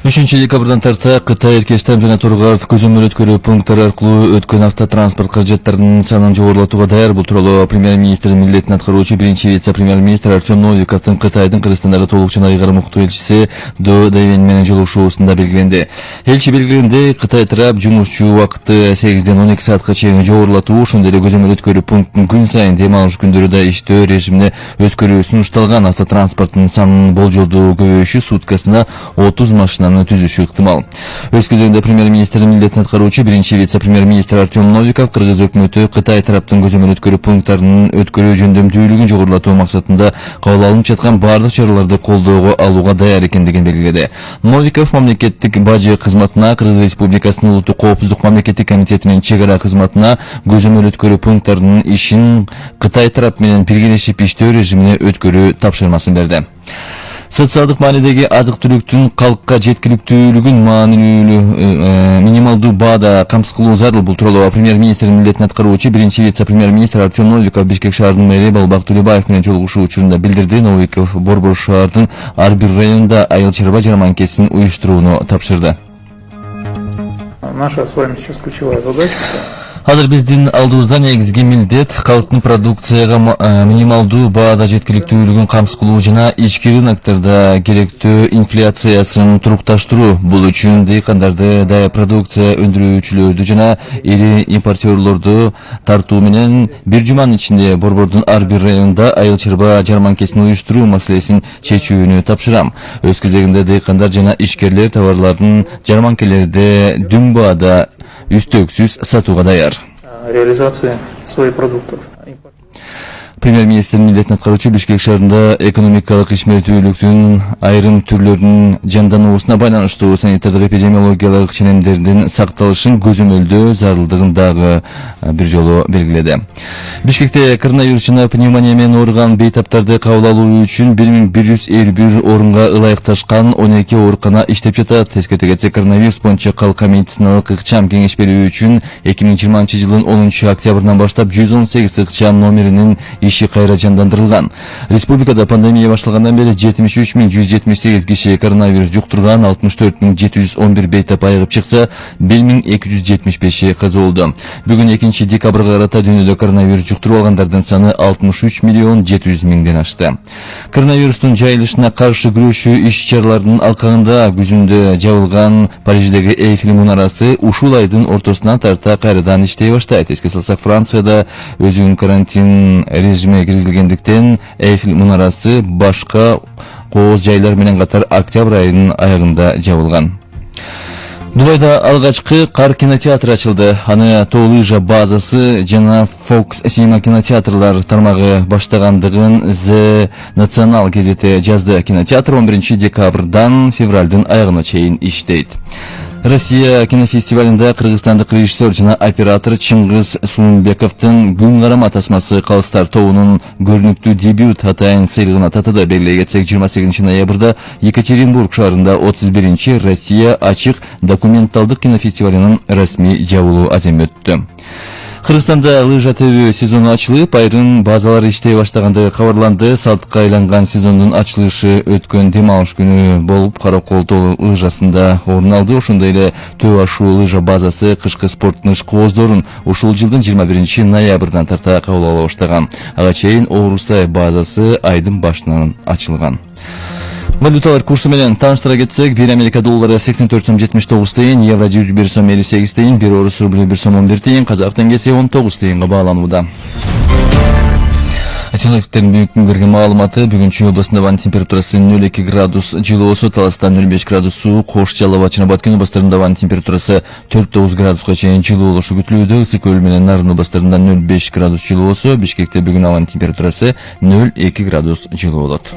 [SPEAKER 1] 3 декабрдан тарта Кытай Эркештам жана Тургард көзөмөл өткөрүү пункттары аркылуу өткөн автотранспорт каражаттарынын санын жогорулатууга даяр. Бул тууралуу премьер-министрдин милдетин аткаруучу биринчи вице-премьер-министр Артем Новиковдун Кытайдын Кыргызстандагы толук жана ыйгарым укуктуу элчиси До Дэйвен менен жолугушуусунда белгиленди. Элчи белгиленде Кытай тарап жумушчу убакытты 8ден 12 саатка чейин жогорулатуу, ошондой эле көзөмөл өткөрүү пункттун күн сайын дем алыш күндөрү да иштөө режимине өткөрүү сунушталган. Автотранспорттун санынын болжолдуу көбөйүшү суткасына 30 машинаны түзүшү ыктымал. Өз кезегинде премьер-министрдин милдетин аткаруучу биринчи вице-премьер-министр Артем Новиков Кыргыз өкмөтү Кытай тараптын көзөмөл өткөрүү пункттарынын өткөрүү жөндөмдүүлүгүн жогорулатуу максатында кабыл алынып жаткан бардык чараларды колдоого алууга даяр экендигин белгиледи. Новиков мамлекеттик бажы кызматына, Кыргыз Республикасынын улуттук коопсуздук мамлекеттик комитетинин чек ара кызматына көзөмөл өткөрүү пункттарынын ишин Кытай тарап менен биргелешип иштөө режимине өткөрүү тапшырмасын берди. Социалдык маанидеги азык-түлүктүн калкка жеткиликтүүлүгүн минималдуу баада камсыз кылуу зарыл. Бул тууралуу премьер-министрдин милдетин аткаруучу биринчи вице-премьер-министр Артем Новиков Бишкек шаарынын мэри Балбак Тулебаев менен жолугушуу учурунда билдирди. Новиков Борбор шаардын ар бир районунда айыл чарба жарманкесин уюштурууну тапшырды.
[SPEAKER 13] Наша с вами сейчас ключевая задача.
[SPEAKER 1] Азыр биздин алдыбызда негизги милдет калктын продукцияга минималдуу баада жеткиликтүүлүгүн камсыз кылуу жана ички рыноктарда керектүү инфляциясын турукташтыруу. Бул үчүн дыйкандарды, даяр продукция өндүрүүчүлөрдү жана ири импортерлорду тартуу менен бир жуманын ичинде Борбордун ар бир районунда айыл чарба жарманкесин уюштуруу маселесин чечүүнү тапшырам. Өз кезегинде дыйкандар жана ишкерлер товарлардын жарманкелерде дүң баада үстөксүз сатууга даяр.
[SPEAKER 13] Реализация своих продуктов.
[SPEAKER 1] Премьер-министрдин милдетин аткаруучу Бишкек шаарында экономикалык ишмердүүлүктүн айрым түрлөрүнүн жандануусуна байланыштуу санитардык эпидемиологиялык ченемдердин сакталышын көзөмөлдөө зарылдыгын дагы бир жолу белгиледи. Бишкекте коронавирус жана пневмония менен ооруган бейтаптарды кабыл алуу үчүн 1151 орунга ылайыкташкан 12 оорукана иштеп жатат. Эскерте кетсек, коронавирус боюнча калка медициналык ыкчам кеңеш берүү үчүн 2020 жылдын 10 октябрынан баштап 118 ыкчам номеринин иши кайра жандандырылган. Республикада пандемия башталгандан бери 73178 киши коронавирус жуктурган, 64711 бейтап айыгып чыкса, 1275 каза болду. Бүгүн 2 декабрга карата дүйнөдө коронавирус жуктуруп алгандардын саны 63.700.000ден ашты. Коронавирустун жайылышына каршы күрөшүү иш-чараларынын алкагында күзүндө жабылган Париждеги Эйфель мунарасы ушул айдын ортосунан тарта кайрадан иштей баштайт. Эске салсак, Францияда өзүнүн карантин режиме киргизилгендиктен Эйфель мунарасы башка кооз жайлар менен катар октябрь айынын аягында жабылган. Дубайда алгачкы кар кинотеатры ачылды. Аны тоо лыжа базасы жана Fox Cinema кинотеатрлар тармагы баштагандыгын The National газети жазды. Кинотеатр 11 декабрдан февралдын аягына чейин иштейт. Россия кинофестивалында кыргызстандык режиссер жана оператор Чыңгыз Сулумбековдун Күн карама тасмасы Калыстар тобунун көрүнүктүү дебют атайын сыйлыгына татыды. Белгилей кетсек, 28 ноябрда Екатеринбург шаарында 31 Россия ачык документалдык кинофестивалынын расмий жабылуу аземи өттү. Кыргызстанда лыжа тебүү сезону ачылып, айрым базалар иштей баштагандыгы кабарланды. Салтка айланган сезондун ачылышы өткөн дем алыш күнү болуп, Каракол тоо лыжасында орун алды. Ошондой эле Төө ашуу лыжа базасы кышкы спорттун ишкооздорун ушул жылдын 21 ноябрдан тарта кабыл ала баштаган. Ага чейин Оорусай базасы айдын башынан ачылган. Валюталар курсы менен тааныштыра кетсек, 1 Америка доллары 84 сом 79 тыйын, евро 101 сом 58 тыйын, 1 орус рубль 1 сом 11 тыйын, казак теңгеси 19 тыйынга бааланууда. Синоптиктердин бүгүнкү күнгөргө маалыматы: бүгүн Чүй областында абанын температурасы 0,2 градус жылуу болсо, Таласта 0,5 градус суук, Ош, Жалал, Чына Баткен областарында абанын температурасы 4-9 градуска чейин жылуу болушу күтүлүүдө. Ысык көл менен Нарын областарында 0,5 градус жылуу болсо, Бишкекте бүгүн абанын температурасы 0,2 градус жылуу болот.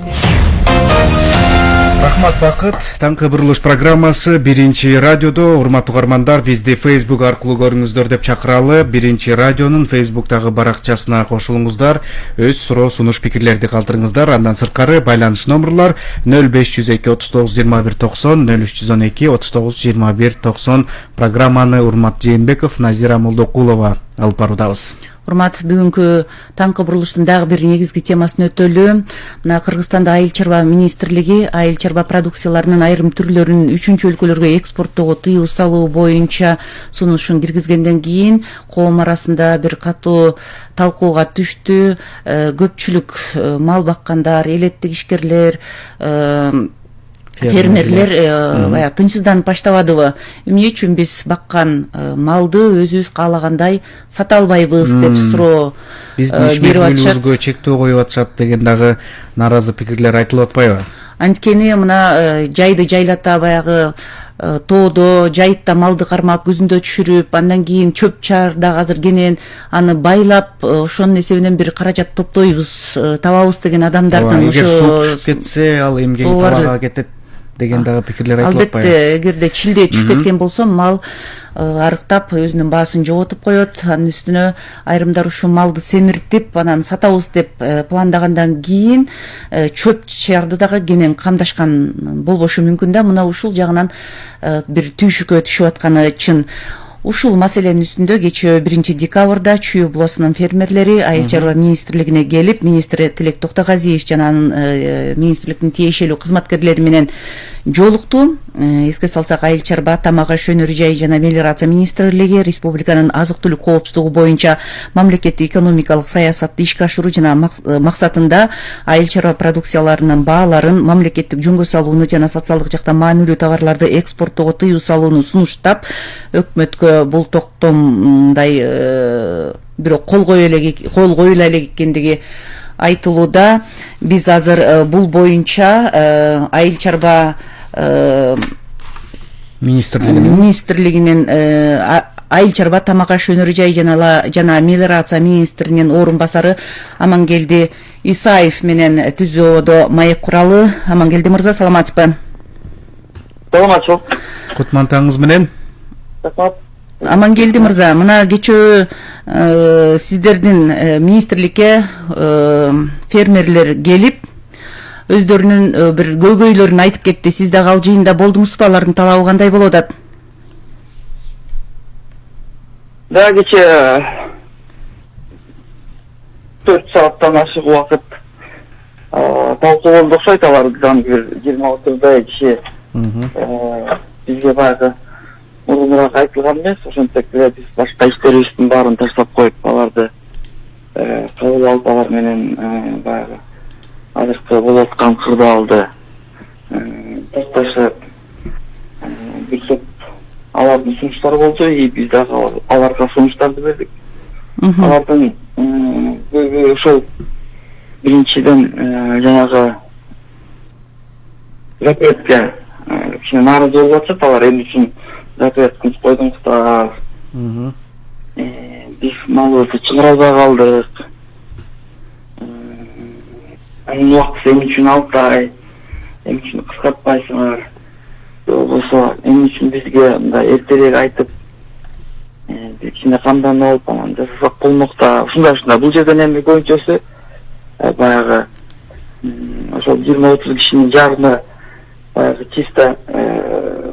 [SPEAKER 2] Рахмат Бакыт. Таңкы бурулуш программасы Биринчи радиодо. Урматтуу угармандар, бизди Facebook аркылуу көрүңүздөр деп чакыралы. Биринчи радионун Facebooктагы баракчасына кошулуңуздар. Өз суроо, сунуш, пикирлерди калтырыңыздар. Андан сырткары байланыш номерлор 0502 39 21 90, 0312 39 21 90. Программаны Урмат Жээнбеков, Назира Молдокулова алып баруудабыз.
[SPEAKER 3] Урмат, бүгүнкү таңкы бурулуштун дагы бир негизги темасын өтөлү. Мына Кыргызстанда айыл чарба министрлиги айыл чарба продукцияларынын айрым түрлөрүн 3-чү өлкөлөргө экспорттоого тыюу салуу боюнча сунушун киргизгенден кийин коом арасында бир катуу талкууга түштү. Көпчүлүк мал баккандар, элеттик ишкерлер, фермерлер тынчсызданып баштабадыбы? Эмне үчүн биз баккан малды өзүбүз каалагандай сата албайбыз деп суроо берип атышат.
[SPEAKER 2] Биздин чектөө коюп атышат деген дагы нааразы пикирлер айтылып атпайбы?
[SPEAKER 3] Анткени мына жайды жайлата, баягы тоодо, жайытта малды кармап, күзүндө түшүрүп, андан кийин чөп чаарда азыр кенен аны байлап, ошонун эсебинен бир каражат топтойбуз, табабыз деген адамдардын
[SPEAKER 2] эгер суу түшүп кетсе, ал эмгеги талаага кетет деген дагы пикирлер айтылып атпайбы?
[SPEAKER 3] Албетте, эгерде чилде түшүп кеткен болсо, мал арыктап өзүнүн баасын жоготуп коет. Анын үстүнө айрымдар ушул малды семиртип, анан сатабыз деп пландагандан кийин чөп чарды дагы кенен камдашкан болбошу мүмкүн да. Мына ушул жагынан бир түйшүккө түшүп атканы чын. Ушул маселенин үстүндө кечээ 1 декабрда Чүй областынын фермерлери айыл чарба министрлигине келип, министр Тилек Токтогазиев жана анын министрликтин тиешелүү кызматкерлери менен жолукту. Эске салсак, айыл чарба, тамак аш өнөрү жай жана мелиорация министрлиги республиканын азык-түлүк коопсуздугу боюнча мамлекеттик экономикалык саясатты ишке ашыруу жана максатында айыл чарба продукцияларынын бааларын мамлекеттик жөнгө салууну жана социалдык жактан маанилүү товарларды экспорттоого тыюу салууну сунуштап, өкмөткө бул токтомдай бирок кол коюла элек экендиги айтылууда. Биз азыр бул боюнча айыл чарба министрлигинин айыл чарба, тамак аш өнөрү жай жана мелиорация министринин орун басары Амангелди Исаев менен түзүүдө маек куралы. Амангелди мырза, саламатсызбы?
[SPEAKER 13] Саламатчыл.
[SPEAKER 2] Кутмантаңыз менен.
[SPEAKER 13] Рахмат.
[SPEAKER 3] Амангелди мырза, мына кечөө сиздердин министрликке фермерлер келип, өздөрүнүн бир көйгөйлөрүн айтып кетти. Сиз дагы ал жыйында болдуңузбу? Алардын талабы кандай болуп атат?
[SPEAKER 13] Да, кече 4 сааттан ашык убакыт талкуу болду окшойт. Алардан бир 20-30 киши бизге баягы мурунураак айтылган эмес, ошентип биз башка иштерибиздин баарын таштап коюп, аларды кабыл алып, алар менен баягы азыркы болуп аткан кырдаалды ташташып, бир топ алардын сунуштары болду, и биз дагы аларга сунуштарды бердик. Алардын көбү ошол биринчиден жанагы запретке кичине нааразы болуп атышат. Алар эмне үчүн запрет койдуңуздар, биз малыбызды чыгара албай калдык, анын убактысы эмне үчүн алтай, эмне үчүн кыскартпайсыңар, болбосо эмне үчүн бизге мындай эртерээк айтып, кичине камданып алып анан жасасак болмок да, ушундай. Бул жерден эми көбүнчөсү баягы ошол 20-30 кишинин жарымы баягы чисто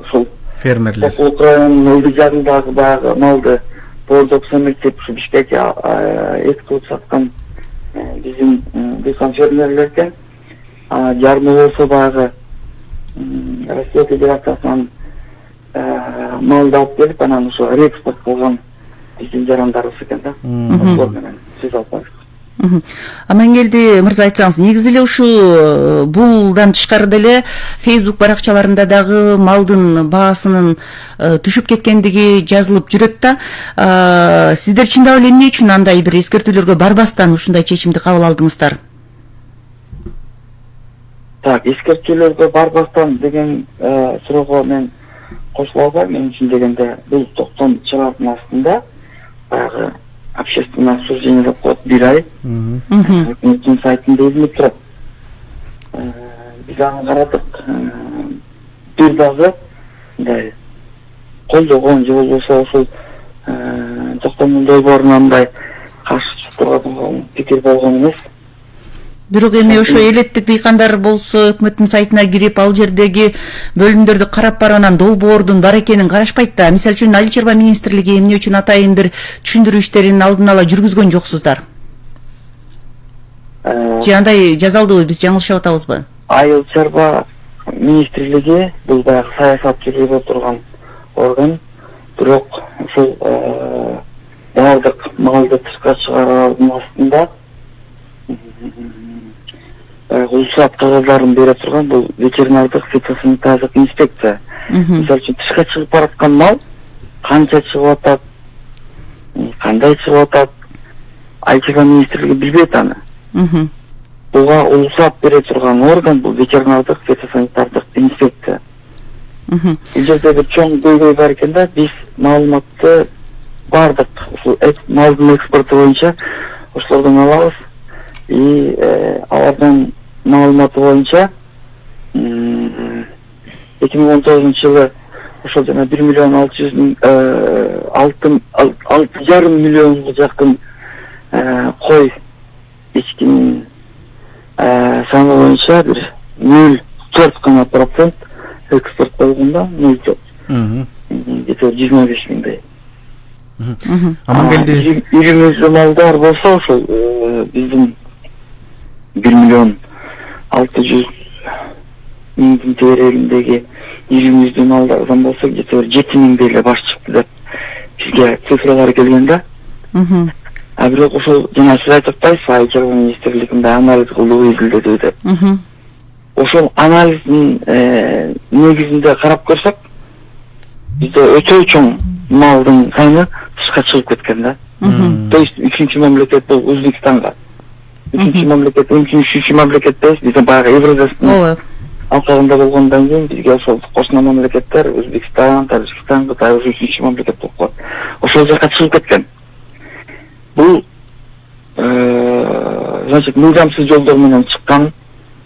[SPEAKER 13] ошол
[SPEAKER 2] фермерлер
[SPEAKER 13] районунун ылдый жарындагы баягы малды боордок семиртип ушу Бишкекке эт кылып саткан биздин дыйкан фермерлер экен. Жарымы болсо баягы Россия Федерациясынан малды алып келип, анан ушу реэкспорт кылган биздин жарандарыбыз экен да. Ошолор менен сөз алып барышты.
[SPEAKER 3] Амангелди мырза, айтсаңыз, негизи эле ушу булдан тышкары деле Facebook баракчаларында дагы малдын баасынын түшүп кеткендиги жазылып жүрөт да. Сиздер чындап эле эмне үчүн андай бир эскертүүлөргө барбастан ушундай чечимди кабыл алдыңыздар?
[SPEAKER 13] Так, эскертүүлөргө барбастан деген суроого мен кошула албайм. Мен үчүн дегенде бул токтом чыгаардын астында баягы общественное обсуждение деп коет, 1 ай. Үкмөттүн сайтында изилип турат. Биз аны карадык. Бир дагы мындай колдогон же болбосо ушул токтомдун долбооруна мындай каршы чыгып турган пикир болгон эмес.
[SPEAKER 3] Бирок эми ошо элеттик дыйкандар болсо өкмөттүн сайтына кирип, ал жердеги бөлүмдөрдү карап барып, анан долбоордун бар экенин карашпайт да. Мисалы үчүн Айыл чарба министрлиги эмне үчүн атайын бир түшүндүрүү иштерин алдын ала жүргүзгөн жоксуздар? Же андай жазалдыбы, биз жаңылышып атабызбы?
[SPEAKER 13] Айыл чарба министрлиги бул баягы саясат жүргүзүп турган орган, бирок ушул баардык малды тышка чыгаруунун астында уруксат кагаздарын бере турган бул ветеринардык фитосанитардык инспекция. Мисалы үчүн тышка чыгып бараткан мал канча чыгып атат, кандай чыгып атат, Айыл чарба министрлиги билбейт аны. Буга уруксат бере турган орган бул ветеринардык фитосанитардык инспекция. Бул жерде бир чоң көйгөй бар экен да, биз маалыматты бардык ушул малдын экспорту боюнча ошолордон алабыз. И алардан маалыматы боюнча 2019 жылы ошол жана 1 миллион 6,5 миллионго жакын кой ичкинин саны боюнча бир 0,4% экспорт болгон да, 0,4. Где-то 25 миңдей.
[SPEAKER 2] Амангелди
[SPEAKER 13] Ирimiz малдар болсо ошол биздин 1 миллион 600 миңдин тереегиндеги ирimizdин малдардан болсо где-то 7 миңдей эле баш чыкты деп бизге цифралар келген да. А бирок ошол жана сиз айтып атпайсызбы, Айыл чарба министрлигинде анализ кылуу изилдедүү деп. Ошол анализдин негизинде карап көрсөк, бизде өтө чоң малдын саны тышка чыгып кеткен да. То есть 3-чү мамлекет бул Өзбекстанга. 3-чү мамлекет, 3-чү мамлекетте биздин баягы Евразиясынын алкагында болгондон кийин бизге ошол кошуна мамлекеттер Өзбекстан, Тажикстан, Кытай 3-чү мамлекет болуп калат. Ошол жака чыгып кеткен. Бул значит мыйзамсыз жолдор менен чыккан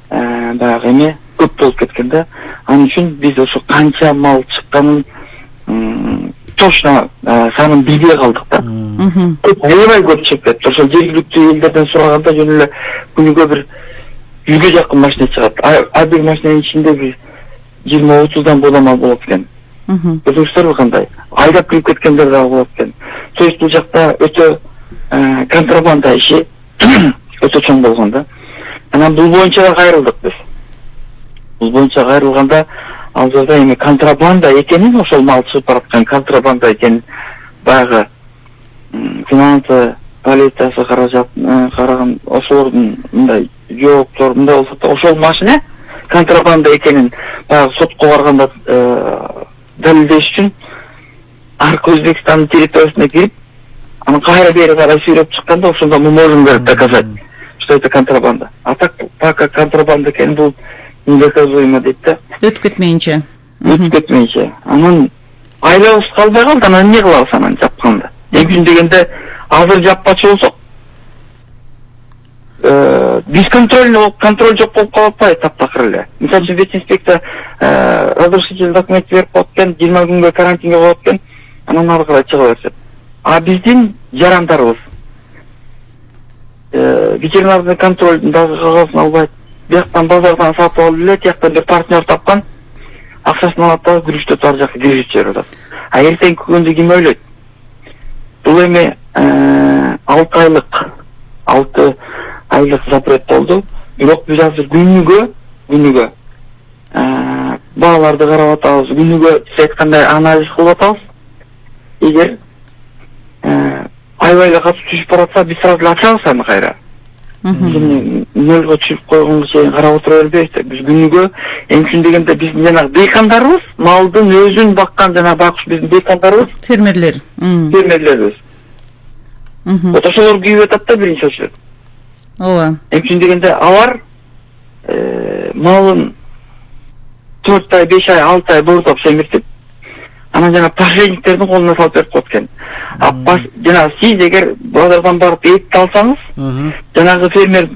[SPEAKER 13] баягы эме көп болуп кеткен да. Анын үчүн биз ошо канча мал чыкканын точно санын билбей калдык да. Аябай көп чыгып кетти. Ошол жергиликтүү элдерден сураганда жөн эле күнүгө бир 100ге жакын машина чыгат. Ар бир машинанын ичинде бир 20-30дан бола мал болот экен. Көрдүңүздөрбү кандай? Айдап кирип кеткендер дагы болот экен. То есть бул жакта өтө контрабанда иши өтө чоң болгон да. Анан бул боюнча да кайрылдык биз. Бул боюнча кайрылганда ал жерде эми контрабанда экенин, ошол мал чыгып бараткан контрабанда экенин баягы финансы полициясы караган ошолордун мындай жооптор мындай болсо да, ошол машина контрабанда экенин баягы сотко барганда далилдеш үчүн аркы Өзбекстандын территориясына кирип, анан кайра бери карай сүйрөп чыкканда ошондо мы можем доказать, что это контрабанда. А так пока контрабанда экени бул недоказуемо дейт да.
[SPEAKER 3] Өтүп кетмейинче.
[SPEAKER 13] Өтүп кетмейинче. Анан айлабыз калбай калды, анан эмне кылабыз анан жапканда? Негизинен дегенде азыр жаппачы болсок бесконтрольный болуп, контроль жок болуп калып атпайбы таптакыр эле. Мисалы үчүн ветинспекция разрешительный документ берип коет экен, 20 күнгө карантинге коет экен, анан ары карай чыга беришет. А биздин жарандарыбыз ветеринарный контролдун дагы кагазын албайт. Бияктан базардан сатып алып эле, тияктан бир партнер тапкан, акчасын алат да күрүштөп ар жака киргизип жиберип атат. А эртеңки күндү ким ойлойт? Бул эми 6 айлык запрет болду. Бирок биз азыр күнүгө бааларды карап атабыз, күнүгө сиз айткандай анализ кылып атабыз. Эгер аябай эле катуу түшүп баратса, биз сразу ачабыз аны кайра. Нөлгө түшүп койгонго чейин карап отура бербейбиз. Биз күнүгө эмчүн дегенде биздин жанагы дейкандарыбыз, малдын өзүн баккан жана бакыш биздин дейкандарыбыз, фермерлерибиз. Вот ошолор күйүп атат да биринчи очередь.
[SPEAKER 3] Ооба.
[SPEAKER 13] Эмчүн дегенде алар малын 4 ай, 5 ай, 6 ай боордоп семиртип, анан жана посредниктердин колуна салып берип коет экен. Жана сиз эгер базардан барып этти алсаңыз, жанагы фермер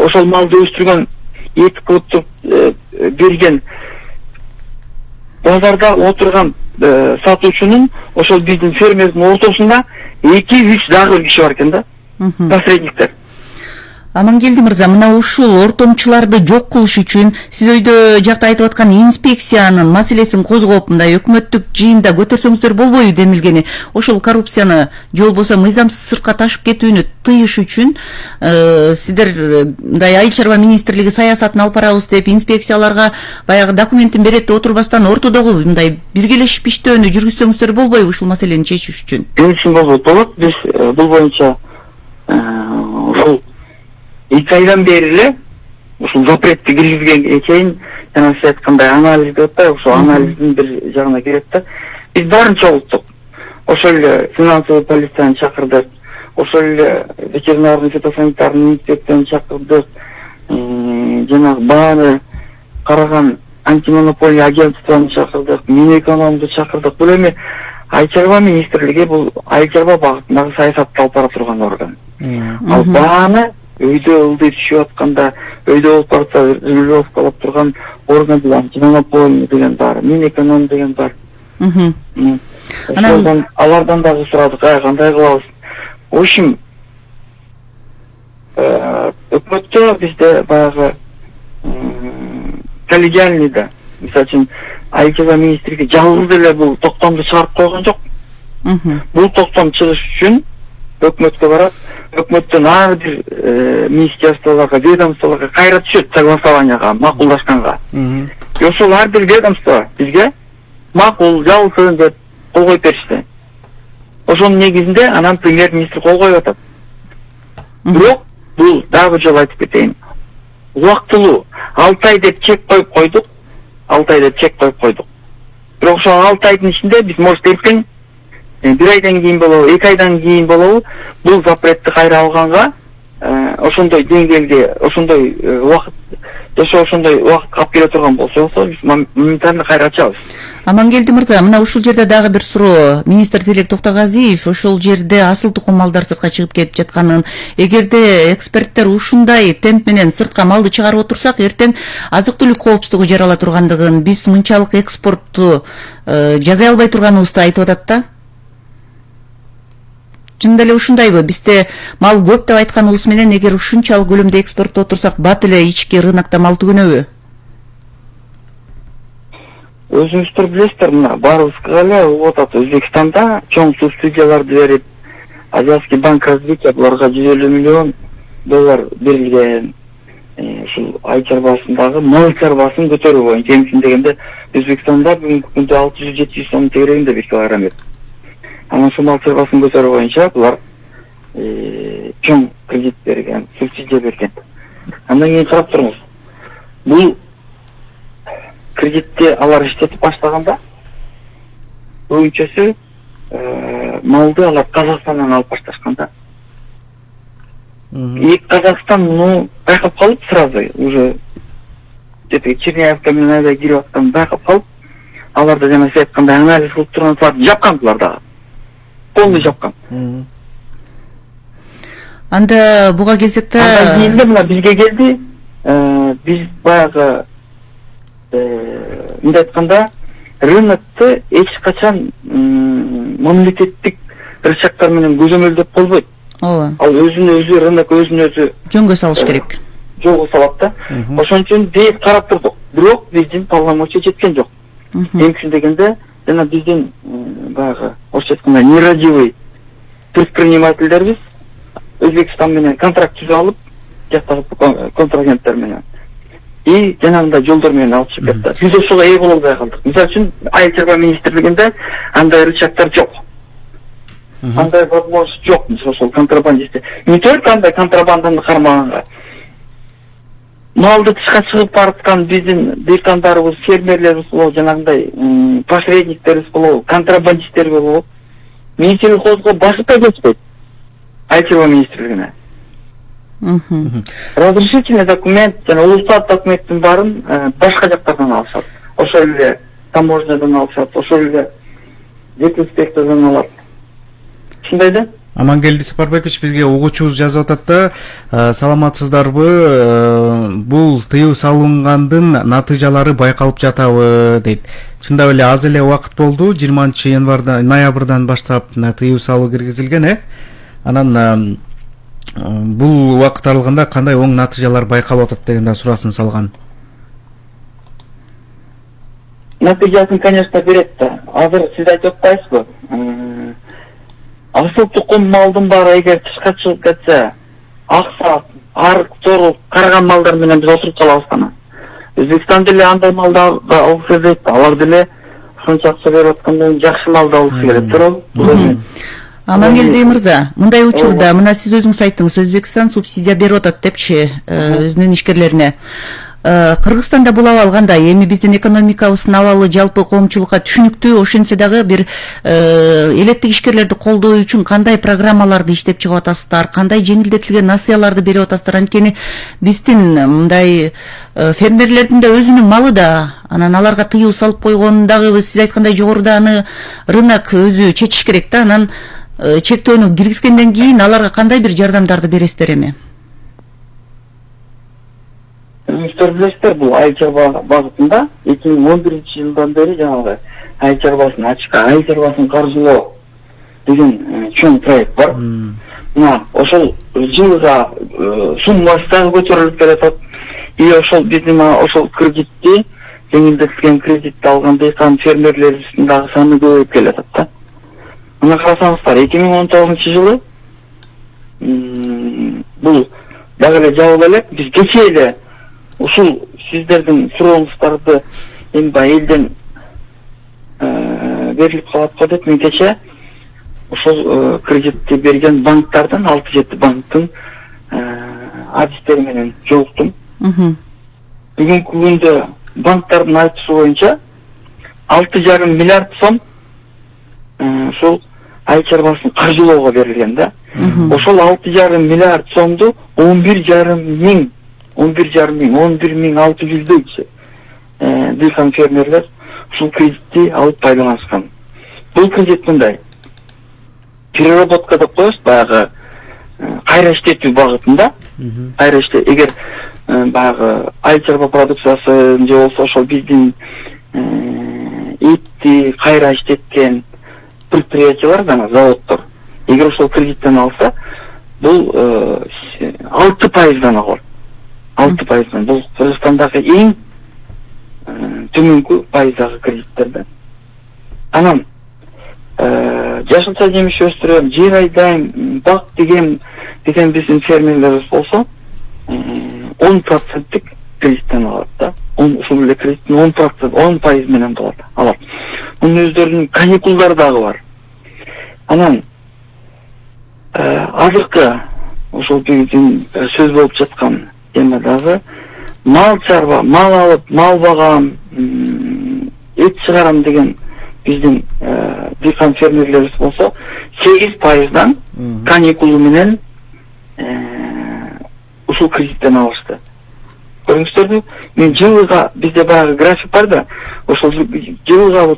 [SPEAKER 13] ошол малды өстүргөн, эт кылып туруп берген базарда отурган сатуучунун ошол биздин фермердин ортосунда 2-3 дагы бир киши бар экен да. Посредниктер.
[SPEAKER 3] Амангелди мырза, мына ушул ортомчуларды жок кылыш үчүн сиз өйдө жакта айтып аткан инспекциянын маселесин козгоп, мындай өкмөттүк жыйында көтөрсөңүздөр болбойбу демилгени. Ошол коррупцияны же болбосо мыйзамсыз сыртка ташып кетүүнү тыйыш үчүн сиздер мындай Айыл чарба министрлиги саясатын алып барабыз деп инспекцияларга баягы документин берет деп отурбастан ортодогу мындай биргелешип иштөөнү жүргүзсөңүздөр болбойбу ушул маселени чечиш үчүн?
[SPEAKER 13] Үчүн болот. Биз бул боюнча ушул 2 айдан бери эле ушул запретти киргизгенге чейин жана сиз айткандай анализ деп атпайбы, ошол анализдин бир жагына кирет да. Биз баарын чогулттук. Ошол эле финансовый полицияны чакырдык, ошол эле ветеринарный фитосанитарный инспекцияны чакырдык, жанагы бааны караган антимонополия агентствону чакырдык, Минэкономду чакырдык. Бул эми Айыл чарба министрлиги бул айыл чарба багытындагы саясатты алып бара турган орган. Ал бааны өйдө ылдый түшүп атканда, өйдө болуп барса регулировкалап турган орган антимонополия деген бар, Минэконом деген бар. Ошолдон алардан дагы сурадык, кандай кылабыз. В общем, өкмөттө бизде баягы коллегиальный да, мисалы үчүн Айыл чарба министрлиги жалгыз эле бул токтомду чыгарып койгон жок. Бул токтом чыгыш үчүн өкмөткө барат, өкмөттөн ар бир министерстволорго, ведомстволорго кайра түшөт согласованияга, макулдашканга. Ошол ар бир ведомство бизге макул, жалпы деп кол коюп беришти. Ошонун негизинде анан премьер-министр кол коюп атат. Бирок бул дагы бир жолу айтып кетейин. Убактылуу 6 ай деп чек коюп койдук. 6 ай деп чек коюп койдук. Бирок ошол 6 айдын ичинде биз может эртең 1 айдан кийин болобу, 2 айдан кийин болобу, бул запретти кайра алганга ошондой деңгээлге, ошондой убакыт ошондой убакытка алып келе турган болсо, биз моментально кайра ачабыз.
[SPEAKER 3] Амангелди мырза, мына ушул жерде дагы бир суроо. Министр Тилек Токтогазиев ушул жерде асыл тукум малдар сыртка чыгып кетип жатканын, эгерде эксперттер ушундай темп менен сыртка малды чыгарып отурсак, эртең азык-түлүк коопсуздугу жарала тургандыгын, биз мынчалык экспортту жасай албай турганыбызды айтып атат да. Чындап эле ушундайбы? Бизде мал көп деп айтканыбыз менен эгер ушунчалык көлөмдө экспорттоп отурсак, бат эле ички рынокто мал түгөнөбү?
[SPEAKER 13] Өзүңүздөр билесиздер, мына баарыбызга эле угуп атат, Өзбекстанда чоң субсидияларды берип, Азиатский банк развития буларга $150 миллион берилген. Ушул айыл чарбасындагы мал чарбасын көтөрүү боюнча, эмчүн дегенде Өзбекстанда бүгүнкү күндө 600-700 сом тегерегинде 1 килограмм. Анан ушул мал чарбасын көтөрүү боюнча булар чоң кредит берген, субсидия берген. Андан кийин карап туруңуз. Бул кредитти алар иштетип баштаганда көбүнчөсү малды алар Казакстандан алып башташкан да. И Казакстан муну байкап калып сразу уже Черняевка менен айда кирип аткан байкап калып, аларда жана сиз айткандай анализ кылып турган жапкан булар дагы. Полный жапкан.
[SPEAKER 3] Анда буга келсек да,
[SPEAKER 13] андан кийин мына бизге келди. Биз баягы мындай айтканда рынокты эч качан мамлекеттик рычагдар менен көзөмөлдөп болбойт.
[SPEAKER 3] Ооба.
[SPEAKER 13] Ал өзүн-өзү рынок өзүн-өзү
[SPEAKER 3] жөнгө салыш керек.
[SPEAKER 13] Жолго салат да. Ошон үчүн биз карап турдук. Бирок биздин полномочия жеткен жок. Эмчүн дегенде жана биздин баягы орусча айтканда нерадивый предпринимательдербиз. Өзбекстан менен контракт түзүп алып, жактагы контрагенттер менен. И жанагындай жолдор менен алып чыгып кетти. Биз ошого ээ боло албай калдык. Мисалы үчүн Айыл чарба министрлигинде андай рычагдар жок. Андай возможность жок, ошол контрабандистте. Не только андай контрабанданы кармаганга. Малды тышка чыгып бараткан биздин дыйкандарыбыз, фермерлерибиз болобу, жанагындай посредниктерибиз болобу, контрабандисттер болобу. Минсельхозго башып да кетпейт. Айыл чарба министрлигине. Разрешительный документ, жана улуттук документтин баарын башка жактардан алышат. Ошол эле таможнядан алышат, ошол эле ветинспектордон алат. Ушундай да?
[SPEAKER 2] Амангелди Сапарбекович бизге угуучубуз жазып атат да, саламатсыздарбы, бул тыюу салынгандын натыйжалары байкалып жатабы дейт. Чындап эле аз эле убакыт болду, 20-ноябрдан баштап тыюу салуу киргизилген, Анан бул убакыт аралыгында кандай оң натыйжалар байкалып атат деген да сурасын салган.
[SPEAKER 13] Натыйжасын, конечно, берет да. Азыр сиз айтып атпайсызбы? Асыл тукум малдын баары эгер тышка чыгып кетсе, аксак, арык, тору, карган малдар менен биз отуруп калабыз гана. Өзбекстан деле андай малды алгысы келет, алар деле ушунча акча берип аткандан жакшы малды алгысы келет, туурабы?
[SPEAKER 3] Амангелди мырза, мындай учурда, мына сиз өзүңүз айттыңыз, Өзбекстан субсидия берип атат депчи өзүнүн ишкерлерине. Кыргызстанда бул абал кандай? Эми биздин экономикабыздын абалы жалпы коомчулукка түшүнүктүү, ошентсе дагы бир элеттик ишкерлерди колдоо үчүн кандай программаларды иштеп чыгып атасыздар, кандай жеңилдетилген насыяларды берип атасыздар? Анткени биздин мындай фермерлердин да өзүнүн малы да, анан аларга тыюу салып койгон дагы сиз айткандай жогоруда аны рынок өзү чечиш керек да, анан чектөөнү киргизгенден кийин аларга кандай бир жардамдарды бересиздер эми?
[SPEAKER 13] Өзүңүздөр билесиздер, бул айыл чарба багытында 2011-жылдан бери жанагы айыл чарбасын ачка, айыл чарбасын каржылоо деген чоң проект бар. Мына ошол жылга суммасы дагы көтөрүлүп келатат. И ошол биздин ошол кредитти, жеңилдетилген кредитти алган дыйкан фермерлерибиздин дагы саны көбөйүп келатат да. Мына карасаңыздар, 2019-жылы бул дагы эле жабыла элек, биз кечээ эле ушул сиздердин сурооңуздарды эми баягы элден берилип калат го деп мен кечээ ошол кредитти берген банктардан 6-7 банктын адистери менен жолуктум. Бүгүнкү күндө банктардын айтуусу боюнча 6,5 миллиард сом ушул айыл чарбасын каржылоого берилген да. Ошол 6,5 миллиард сомду 11,600 дыйкан фермерлер ушул кредитти алып пайдаланышкан. Бул кредит мындай. Переработка деп коебуз, баягы кайра иштетүү багытында. Кайра эгер баягы айыл чарба продукциясын же болсо ошол биздин этти кайра иштеткен предприятиялар жана заводдор эгер ошол кредиттен алса, бул 6%дан алат. 6%. Бул Кыргызстандагы эң төмөнкү пайыздагы кредиттер да. Анан жашылча жемиш өстүрөм, жер айдайм, бак деген биздин фермерлерибиз болсо 10% кредиттен алат да. Ушул эле кредиттин 10% менен алат. Мунун өздөрүнүн каникулдары дагы бар. Анан азыркы ошол биздин сөз болуп жаткан эме дагы мал чарба, мал алып, мал багам, эт чыгарам деген биздин дыйкан фермерлерибиз болсо 8%дан каникулу менен ушул кредиттен алышты. Көрүңүздөрбү? Мен жылга бизде баягы график бар да, ошол жылга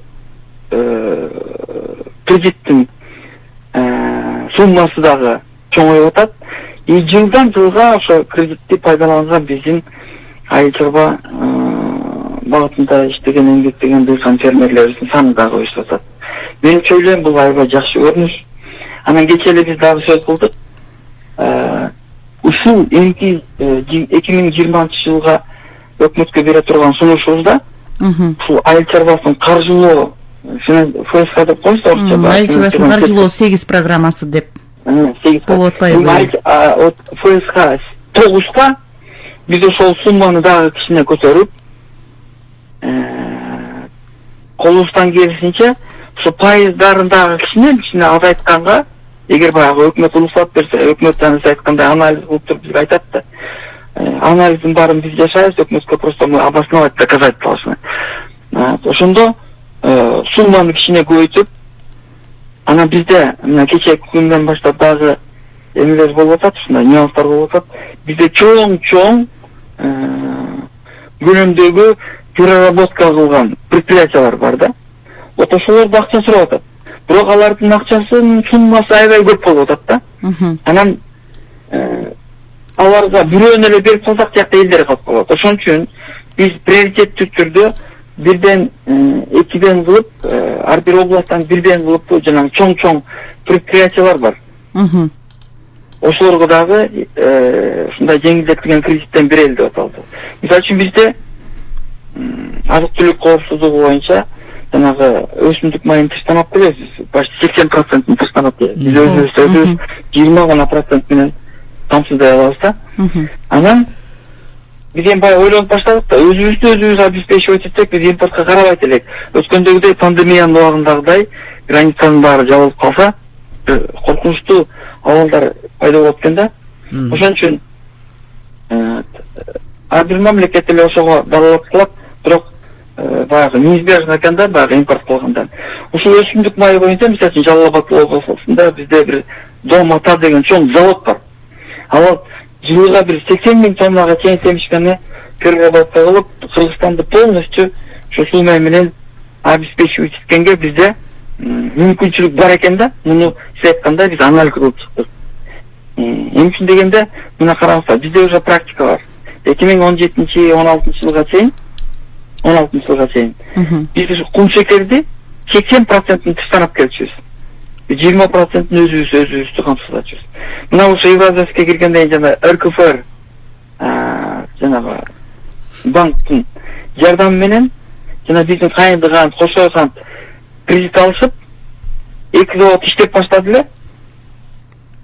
[SPEAKER 13] кредиттин суммасы дагы чоңоюп атат. И жылдан жылга ошо кредитти пайдаланган биздин айыл чарба багытында иштеген, эмгектеген дыйкан фермерлерибиздин саны дагы өсүп атат. Менимче ойлойм, бул аябай жакшы көрүнүш. Анан кечээ эле биз дагы сөз кылдык. Ушул 2020-жылга өкмөткө бере турган сунушубузда ушул айыл чарбасын каржылоо ФСК деп коебуз, орусча.
[SPEAKER 3] Айыл чарбасын каржылоо 8 программасы деп. болуп атпайбы?
[SPEAKER 13] ФСХ 9га биз ошол сумманы дагы кичине көтөрүп, колубуздан келишинче ошо пайыздарын дагы кичине азайтканга, эгер баягы өкмөт уруксат берсе, өкмөт сиз айткандай анализ кылып туруп бизге айтат да. Анализдин баарын биз жашайбыз, өкмөткө просто мы обосновать, доказать должны. Ошондо сумманы кичине көбөйтүп, анан бизде мына кечээки күндөн баштап дагы эмелер болуп атат, ушундай нюанстар болуп атат. Бизде чоң көлөмдөгү переработка кылган предприятиялар бар да. Вот ошолордун акча сурап атат. Бирок алардын акчасынын суммасы аябай көп болуп атат да. Анан аларга бирөөнү эле берип калсак тиякта элдер калып калат. Ошон үчүн биз приоритеттүү түрдө бирден экиден кылып, ар бир областтан бирден кылып жанагы чоң предприятиялар бар. Ошолорго дагы ушундай жеңилдетилген кредиттен берели деп аталды. Мисалы үчүн бизде азык-түлүк коопсуздугу боюнча жанагы өсүмдүк майын тыштанап келебиз, почти 80% тыштанап келебиз. Биз өзүбүз 20% менен камсыздай алабыз да. Анан биз эми баягы ойлонуп баштадык да, өзүбүз обеспечивать этсек, биз импортко карабайт элек. Өткөндөгүдөй пандемиянын убагындагыдай границанын баары жабылып калса, коркунучтуу абалдар пайда болот экен да. Ошон үчүн ар бир мамлекет эле ошого далалат кылат, бирок баягы неизбежно экен да, баягы импорт кылгандан. Ушул өсүмдүк майы боюнча, мисалы үчүн Жалал Абад областында бизде бир Дом-Ата деген чоң завод бар. Ал жылыга бир 80 000 тоннага чейин семишкени переработка кылып, Кыргызстанды полностью ушул суу май менен обеспечивать эткенге бизде мүмкүнчүлүк бар экен да. Муну сиз айткандай биз анализ кылып чыктык. Эмне үчүн дегенде, мына караңыздар, бизде уже практика бар. 2017-16 жылга чейин биз кум шекерди 80%-ын тыштанап келчүбүз. 20%-ын өзүбүздү камсыздачыбыз. Мына ошо Евразияске киргенден жана РКФР жанагы банктын жардамы менен жана биздин Кайындыган, Кошойкан кредит алышып, 2 завод иштеп баштады эле.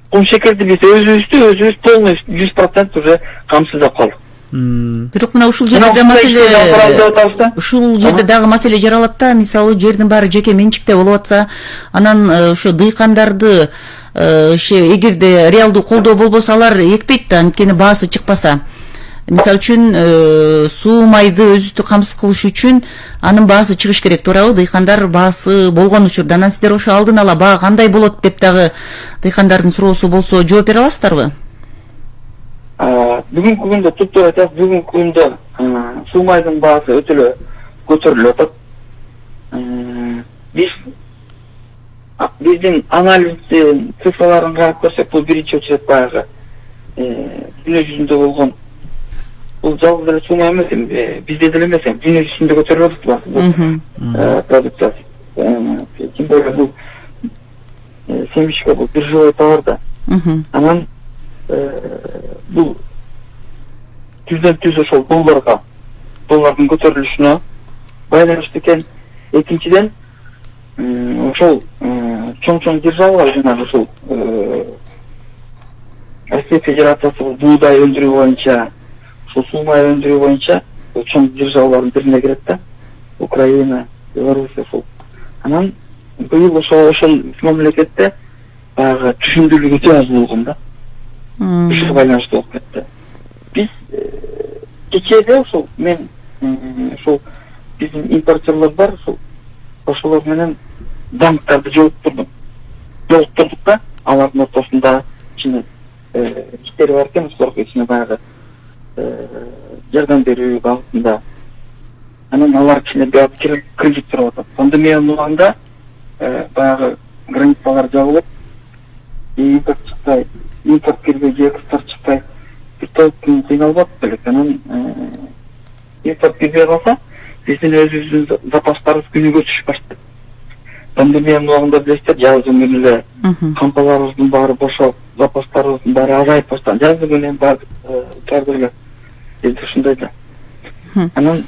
[SPEAKER 13] Кум шекерди биз өзүбүз полностью 100% уже камсыздап калдык.
[SPEAKER 3] Бирок мына ушул жерде дагы маселе жаралат да. Мисалы жердин баары жеке менчикте болуп атса, анан ошо дыйкандарды эгерде реалдуу колдоо болбосо алар экпейт да, анткени баасы чыкпаса. Мисалы үчүн суу майды өзүстү камсыз кылыш үчүн анын баасы чыгыш керек, туурабы? Дыйкандар баасы болгон учурда, анан сиздер ошо алдын ала баа кандай болот деп дагы дыйкандардын суроосу болсо жооп бере аласыздарбы?
[SPEAKER 13] Бүгүнкү күндө туптур айтасыз, бүгүнкү күндө суу майдын баасы өтө эле көтөрүлүп атат. Биздин анализдин цифрларын карап көрсөк, бул биринчи очередь баягы дүйнө жүзүндө болгон, бул жалгыз эле суу май эмес, бизде деле эмес, дүйнө жүзүндө көтөрүлүп атат бул продукция. Тем более бул семишка, бул биржевой товар да. Анан бул түздөн-түз ошол доллардын көтөрүлүшүнө байланыштуу экен. Экинчиден, ошол чоң державалар жанагы ушул Россия Федерациясы буудай өндүрүү боюнча, ушул суу май өндүрүү боюнча чоң державалардын бирине кирет да. Украина, Белоруссия ушул. Анан быйыл ошол мамлекетте баягы түшүндүрүүлүк өтө аз болгон да. Ушуга байланыштуу болуп кетти. Биз кечээде ушул ушул биздин импортерлор бар, ошолор менен банктарды жолуктурдук да. Алардын ортосунда кичине иштери бар экен, ошолорго кичине баягы жардам берүү багытында. Анан алар кичине кредит сурап атат. Пандемиянын убагында баягы границалар жабылып, импорт чыкпай, импорт кирбей, экспорт чыкпай, бир топ кыйналып атты элек. Анан импорт кирбей калса, биздин өзүбүздүн запастарыбыз күнүгө түшүп баштады. Пандемиянын убагында билесиздер, жазы күнү эле кампаларыбыздын баары бошоп, запастарыбыздын баары азайып баштады. Жазы күнү баары барды эле. Бизде ушундай да. Анан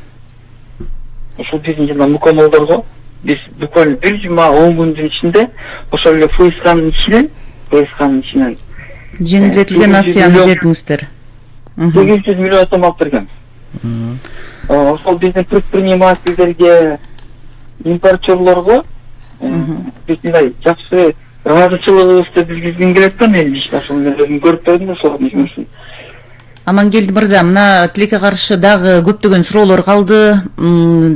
[SPEAKER 13] ушул биздин жана мукомолдорго биз буквально 1 жума 10 күндүн ичинде ошол эле ФСХнын ичинен КСКнын ичинен
[SPEAKER 3] жеңилдетилген нацияны бердиңиздер.
[SPEAKER 13] 800 миллион сом алып берген. Ошол биздин предпринимательдерге, импортерлорго биз мындай жакшы ыраазычылыгыбызды билгизгим келет да, мен ошол нерселерин көрүп бердим, ошол үчүн.
[SPEAKER 3] Амангелди мырза, мына тилекке каршы дагы көптөгөн суроолор калды.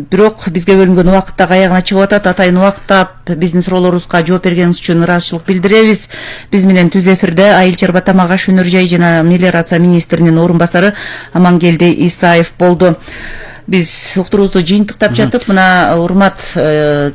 [SPEAKER 3] Бирок бизге бөлүнгөн убакыт дагы аягына чыгып атат. Атайын убактап биздин суроолорубузга жооп бергениңиз үчүн ыраазычылык билдиребиз. Биз менен түз эфирде Айыл чарба тамак аш өнөр жай жана мелиорация министринин орун басары Амангелди Исаев болду. Биз уктурубузду жыйынтыктап жатып, мына урмат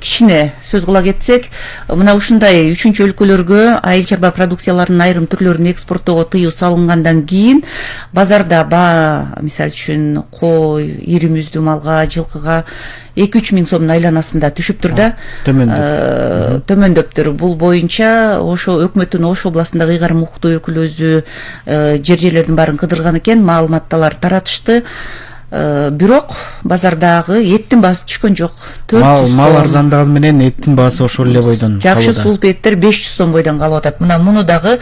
[SPEAKER 3] кичине сөз кыла кетсек, мына ушундай үчүнчү өлкөлөргө айыл чарба продукцияларынын айрым түрлөрүн экспорттоого тыюу салынгандан кийин базарда баа, мисалы үчүн кой, ири мүздүү малга, жылкыга 2-3 миң сомдун айланасында түшүптүр да, төмөндөптүр. Бул боюнча ошо өкмөттүн Ош областындагы ыйгарым укуктуу өкүлү өзү жер-жерлердин баарын кыдырган экен, маалыматтар таратышты. Бирок базардагы эттин баасы түшкөн жок. 400 сом.
[SPEAKER 2] Мал арзандагы менен эттин баасы ошол эле бойдон.
[SPEAKER 3] Жакшы сулуп эттер 500 сом бойдон калып атат. Муну дагы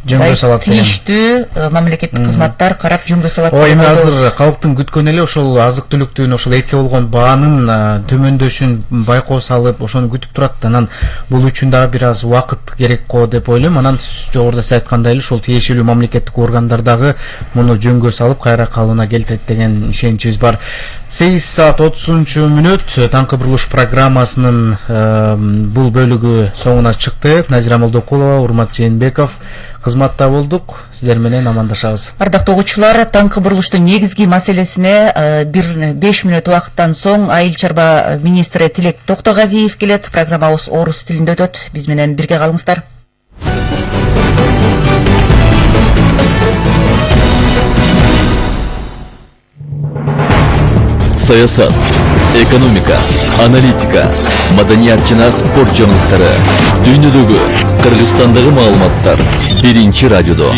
[SPEAKER 2] жөнгө салат.
[SPEAKER 3] Тийиштүү мамлекеттик кызматтар карап жөнгө салат.
[SPEAKER 2] Эми азыр калктын күткөнү эле ошол азык түлүктүн, ошол этке болгон баанын төмөндөшүн байкоо салып, ошону күтүп турат. Анан бул үчүн дагы бир аз убакыт керек го деп ойлойм. Анан жогоруда сиз айткандай эле ошол тиешелүү мамлекеттик органдар дагы муну жөнгө салып кайра калыбына келтет деген ишеничибиз бар. 8:30 таңкы бурулуш программасынын бул бөлүгү соңуна чыкты. Назира Молдокулова, Урмат Жээнбеков кызматта болдук. Сиздер менен амандашабыз.
[SPEAKER 3] Ардактуу угуучулар, таңкы бурулуштун негизги маселесине 5 мүнөт убакыттан соң айыл чарба министри Тилек Токтогазиев келет. Программабыз орус тилинде өтөт. Биз менен бирге калыңыздар.
[SPEAKER 1] Саясат, экономика, аналитика, маданият жана спорт жаңылыктары, дүйнөдөгү, Кыргызстандагы маалыматтар биринчи радиодо.